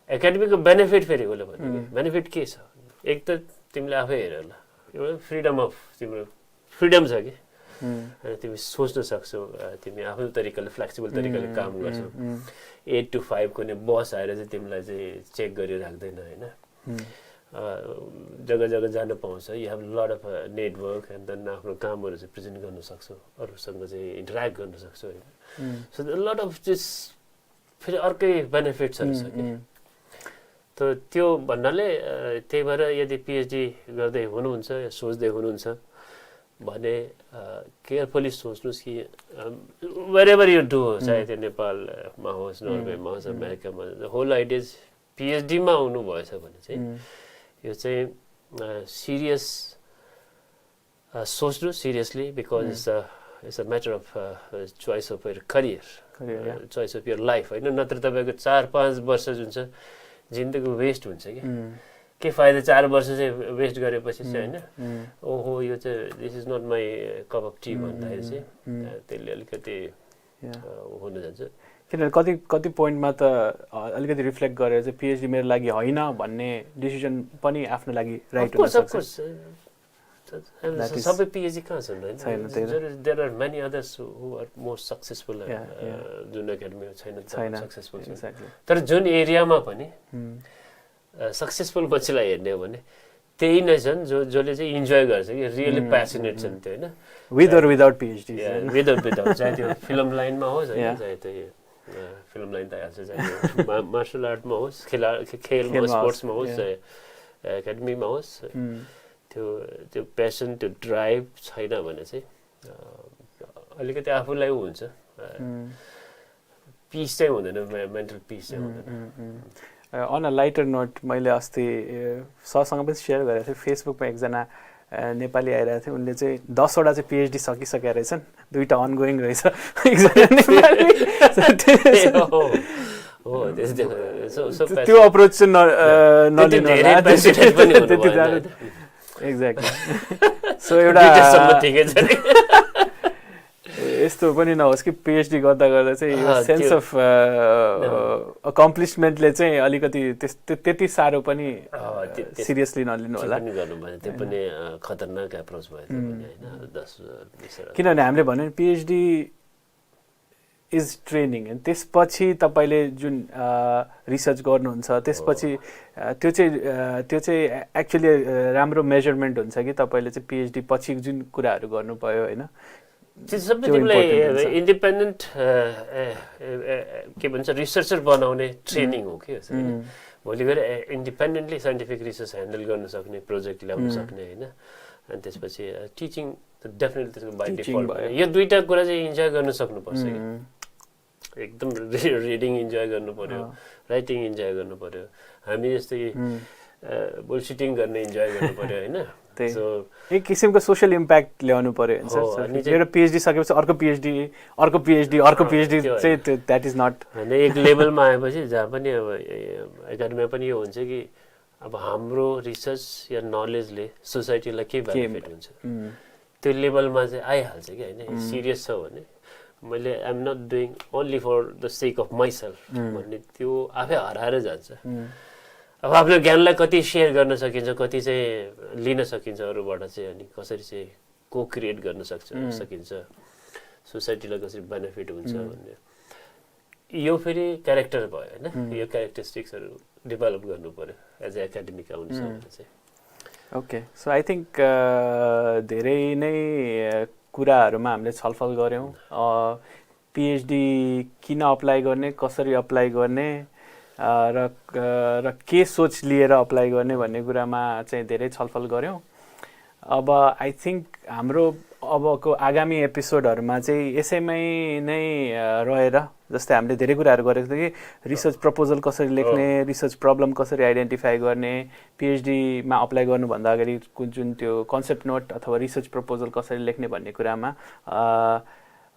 Speaker 2: एकाडेमीको बेनिफिट फेरि उसले भन्यो बेनिफिट के छ एक त तिमीले आफै हेर ल एउटा फ्रिडम अफ तिम्रो फ्रिडम छ कि अनि तिमी सोच्न सक्छौ तिमी आफ्नो तरिकाले फ्लेक्सिबल तरिकाले काम गर्छौ 8 to 5 कुनै बस आएर चाहिँ तिमीलाई चाहिँ चेक गरिराख्दैन होइन जग्गा जग्गा जान पाउँछ you have lot of network and then आफ्नो कामहरू चाहिँ प्रेजेन्ट गर्न सक्छौ अरूसँग चाहिँ इन्टरेक्ट गर्न सक्छौ होइन सो लट अफ दिस फेरि अर्कै बेनिफिट्सहरू छ कि त त्यो भन्नाले त्यही भएर यदि पिएचडी गर्दै हुनुहुन्छ या सोच्दै हुनुहुन्छ भने केयरफुली सोच्नुहोस् कि वेरेभर यु डु चाहे त्यो नेपालमा होस् नर्वेमा होस् अमेरिकामा होल आइडिया पिएचडीमा आउनु भएछ भने चाहिँ यो चाहिँ सिरियस सोच्नु seriously because it's a matter of choice of your career choice of your life होइन नत्र तपाईँको 4-5 वर्ष जुन छ जिन्दगी वेस्ट हुन्छ कि के फाइदा 4 वर्ष चाहिँ वेस्ट गरेपछि चाहिँ होइन ओहो यो चाहिँ this is not my cup of tea भन्दाखेरि चाहिँ त्यसले अलिकति हुन जान्छ
Speaker 1: किनभने कति पोइन्टमा त अलिकति रिफ्लेक्ट गरेर चाहिँ पिएचडी मेरो लागि होइन भन्ने डिसिजन पनि आफ्नो लागि राइट हुन सक्छ
Speaker 2: सबै पिएचडी कहाँ छन् there are many others who are more successful जुन एकाडेमीमा छैन सक्सेसफुल तर जुन एरियामा पनि सक्सेसफुल मान्छेलाई हेर्ने हो भने त्यही नै छन् जसले चाहिँ इन्जोय गर्छ कि रियली प्यासनेट छन् त्यो होइन
Speaker 1: with or without PhD
Speaker 2: without चाहे त्यो फिल्म लाइनमा होस् होइन चाहे त्यो फिल्म लाइन त हाल्छ चाहे मार्सल आर्टमा होस् खेलमा स्पोर्ट्समा होस् चाहे एकाडेमीमा होस् त्यो प्यासन त्यो ड्राइभ छैन भने चाहिँ अलिकति आफूलाई हुन्छ पिस चाहिँ हुँदैन मेन्टल पिस चाहिँ हुँदैन
Speaker 1: अन अ लाइटर नोट मैले अस्ति सरसँग पनि सेयर गरेको थिएँ फेसबुकमा एकजना नेपाली आइरहेको थियो उनले चाहिँ 10वटा चाहिँ पिएचडी सकिसकेका रहेछन् 2टा अनगोइङ रहेछ त्यो अप्रोच चाहिँ नलिनु एक्ज्याक्टली सो एउटा यस्तो पनि नहोस् कि पिएचडी गर्दा गर्दा चाहिँ सेन्स अफ अकम्प्लिसमेन्टले चाहिँ अलिकति त्यति साह्रो पनि सिरियसली नलिनु होला
Speaker 2: त्यो पनि खतरनाक एप्रोच भयो
Speaker 1: किनभने हामीले भन्यो नि पिएचडी इज ट्रेनिङ त्यसपछि तपाईँले जुन रिसर्च गर्नुहुन्छ त्यसपछि त्यो चाहिँ एक्चुअली राम्रो मेजरमेन्ट हुन्छ कि तपाईँले चाहिँ पिएचडी पछि जुन कुराहरू गर्नुभयो होइन
Speaker 2: सबै तिमीलाई इन्डिपेन्डेन्ट के भन्छ रिसर्चर बनाउने ट्रेनिङ हो कि भोलि गएर इन्डिपेन्डेन्टली साइन्टिफिक रिसर्च ह्यान्डल गर्न सक्ने प्रोजेक्ट ल्याउन सक्ने होइन अनि त्यसपछि टिचिङ त डेफिनेटली त्यसको बाई डिफल्ट भयो यो 2टा कुरा चाहिँ इन्जोय गर्न सक्नुपर्छ कि एकदम रिडिङ इन्जोय गर्नु पर्यो राइटिङ इन्जोय गर्नु पर्यो हामी जस्तै बुलसिटिङ गर्ने इन्जोय गर्नु पर्यो होइन
Speaker 1: एक किसिमको सोसियल इम्प्याक्ट ल्याउनु पर्यो एउटा पिएचडी सकेपछि अर्को पिएचडी चाहिँ द्याट इज नट
Speaker 2: होइन एक लेभलमा आएपछि जहाँ पनि अब एकाडेमीमा पनि यो हुन्छ कि अब हाम्रो रिसर्च या नलेजले सोसाइटीलाई के बेनिफिट हुन्छ त्यो लेभलमा चाहिँ आइहाल्छ कि होइन सिरियस छ भने मैले I am not doing only for the sake of myself भन्ने त्यो आफै हराएर जान्छ अब आफ्नो ज्ञानलाई कति सेयर गर्न सकिन्छ कति चाहिँ लिन सकिन्छ अरूबाट चाहिँ अनि कसरी चाहिँ को क्रिएट गर्न सकिन्छ सोसाइटीलाई कसरी बेनिफिट हुन्छ भन्ने यो फेरि क्यारेक्टर भयो होइन यो क्यारेक्टरिस्टिक्सहरू डेभलप गर्नु पर्यो एज ए एकाडेमिक आउनु छ भने चाहिँ
Speaker 1: ओके सो आई थिङ्क धेरै नै कुराहरूमा हामीले छलफल गऱ्यौँ पिएचडी किन अप्लाई गर्ने कसरी अप्लाई गर्ने र के सोच लिएर अप्लाई गर्ने भन्ने कुरामा चाहिँ धेरै छलफल गऱ्यौँ अब आई थिङ्क हाम्रो अबको आगामी एपिसोडहरूमा चाहिँ यसैमै नै रहेर जस्तै हामीले धेरै कुराहरू गरेको थियौँ कि रिसर्च प्रपोजल कसरी लेख्ने रिसर्च प्रब्लम कसरी आइडेन्टिफाई गर्ने पिएचडीमा अप्लाई गर्नुभन्दा अगाडि जुन त्यो कन्सेप्ट नोट अथवा रिसर्च प्रपोजल कसरी लेख्ने भन्ने कुरामा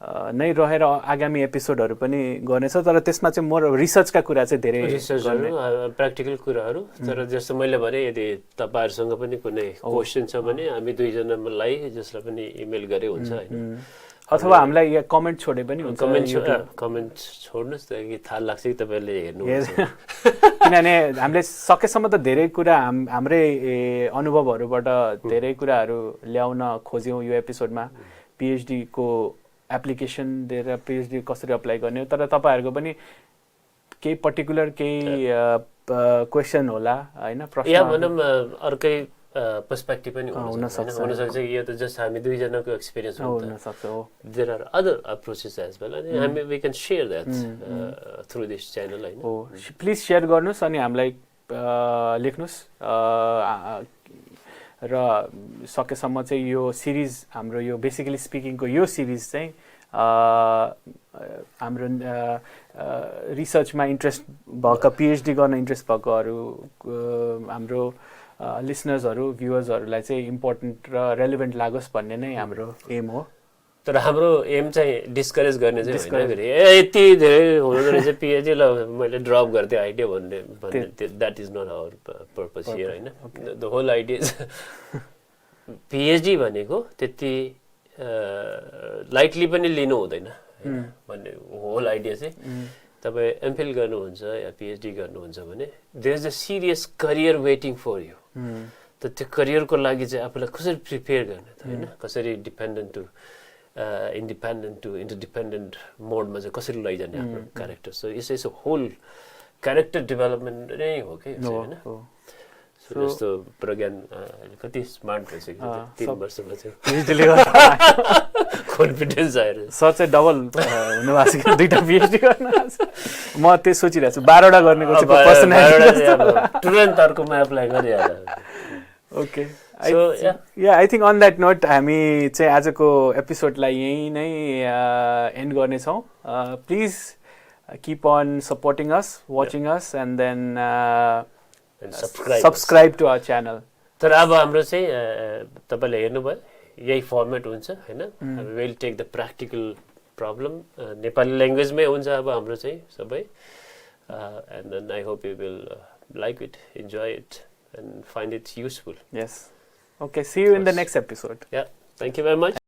Speaker 1: नै रहेर आगामी एपिसोडहरू पनि गर्नेछ तर त्यसमा चाहिँ मोर रिसर्चका कुरा चाहिँ धेरै
Speaker 2: रिसर्चहरू प्र्याक्टिकल कुराहरू तर जस्तो मैले भने यदि तपाईँहरूसँग पनि कुनै क्वेसन छ भने हामी दुईजनालाई जसलाई पनि इमेल गरे हुन्छ होइन
Speaker 1: अथवा हामीलाई यहाँ कमेन्ट छोडे पनि हुन्छ
Speaker 2: कमेन्ट छोड्नुहोस् त कि थाहा लाग्छ कि तपाईँले हेर्नुहुन्छ
Speaker 1: किनभने हामीले सकेसम्म त धेरै कुरा हाम्रै अनुभवहरूबाट धेरै कुराहरू ल्याउन खोज्यौँ यो एपिसोडमा पिएचडी को एप्लिकेसन दिएर पिएचडी कसरी अप्लाई गर्ने तर तपाईँहरूको पनि केही पर्टिकुलर केही क्वेसन होला होइन
Speaker 2: प्रश्न या भनौँ अर्कै पर्सपेक्टिभ पनि हुनसक्छ यो त जस्ट हामी दुईजनाको एक्सपिरियन्स
Speaker 1: हुनसक्छ हो
Speaker 2: there are other approaches as well अनि हामी we can share that through this channel होइन
Speaker 1: हो प्लिज सेयर गर्नुहोस् अनि हामीलाई लेख्नुहोस् र सकेसम्म चाहिँ यो सिरिज हाम्रो यो बेसिकली स्पिकिङको यो सिरिज चाहिँ हाम्रो रिसर्चमा इन्ट्रेस्ट भएको पिएचडी गर्न इन्ट्रेस्ट भएकोहरू हाम्रो लिसनर्सहरू भ्युवर्सहरूलाई चाहिँ इम्पोर्टेन्ट र रेलिभेन्ट लागोस् भन्ने नै हाम्रो एम हो
Speaker 2: तर हाम्रो एम चाहिँ डिस्करेज गर्ने चाहिँ होइन फेरि यति धेरै हुँदो रहेछ पिएचडी ल मैले ड्रप गर्थेँ आइडिया भन्ने that is not our purpose here होइन द होल आइडिया पिएचडी भनेको त्यति लाइटली पनि लिनु हुँदैन भन्ने होल आइडिया चाहिँ तपाईँ एमफिल गर्नुहुन्छ या पिएचडी गर्नुहुन्छ भने there is a serious career waiting for you त त्यो करियरको लागि चाहिँ आफूलाई कसरी प्रिपेयर गर्ने त होइन कसरी dependent to independent to interdependent मोडमा चाहिँ कसरी लैजाने आफ्नो क्यारेक्टर सो यसो होल क्यारेक्टर डेभलपमेन्ट नै हो कि होइन जस्तो प्रज्ञान कति स्मार्ट भइसक्यो 3 वर्षमा चाहिँ कन्फिडेन्स आएर
Speaker 1: सर चाहिँ डबल हुनुभएको छ दुईटा पिएचडी गर्न म त्यही सोचिरहेको छु 12वटा गर्नेको चाहिँ पर्सनालिटी
Speaker 2: तुरन्त अर्कोमा एप्लाई गरिहाल्छ
Speaker 1: okay yeah I think on that note हामी चाहिँ आजको एपिसोडलाई यहीँ नै एन्ड गर्नेछौँ please keep on supporting us watching us and then subscribe to our channel
Speaker 2: तर अब हाम्रो चाहिँ तपाईँले हेर्नुभयो यही फर्मेट हुन्छ होइन will take the practical problem Nepali ल्याङ्ग्वेजमै हुन्छ अब हाम्रो चाहिँ सबै and then I hope you will like it enjoy it and find it useful
Speaker 1: Yes. Okay, see you in the next episode.
Speaker 2: Yeah, thank you very much.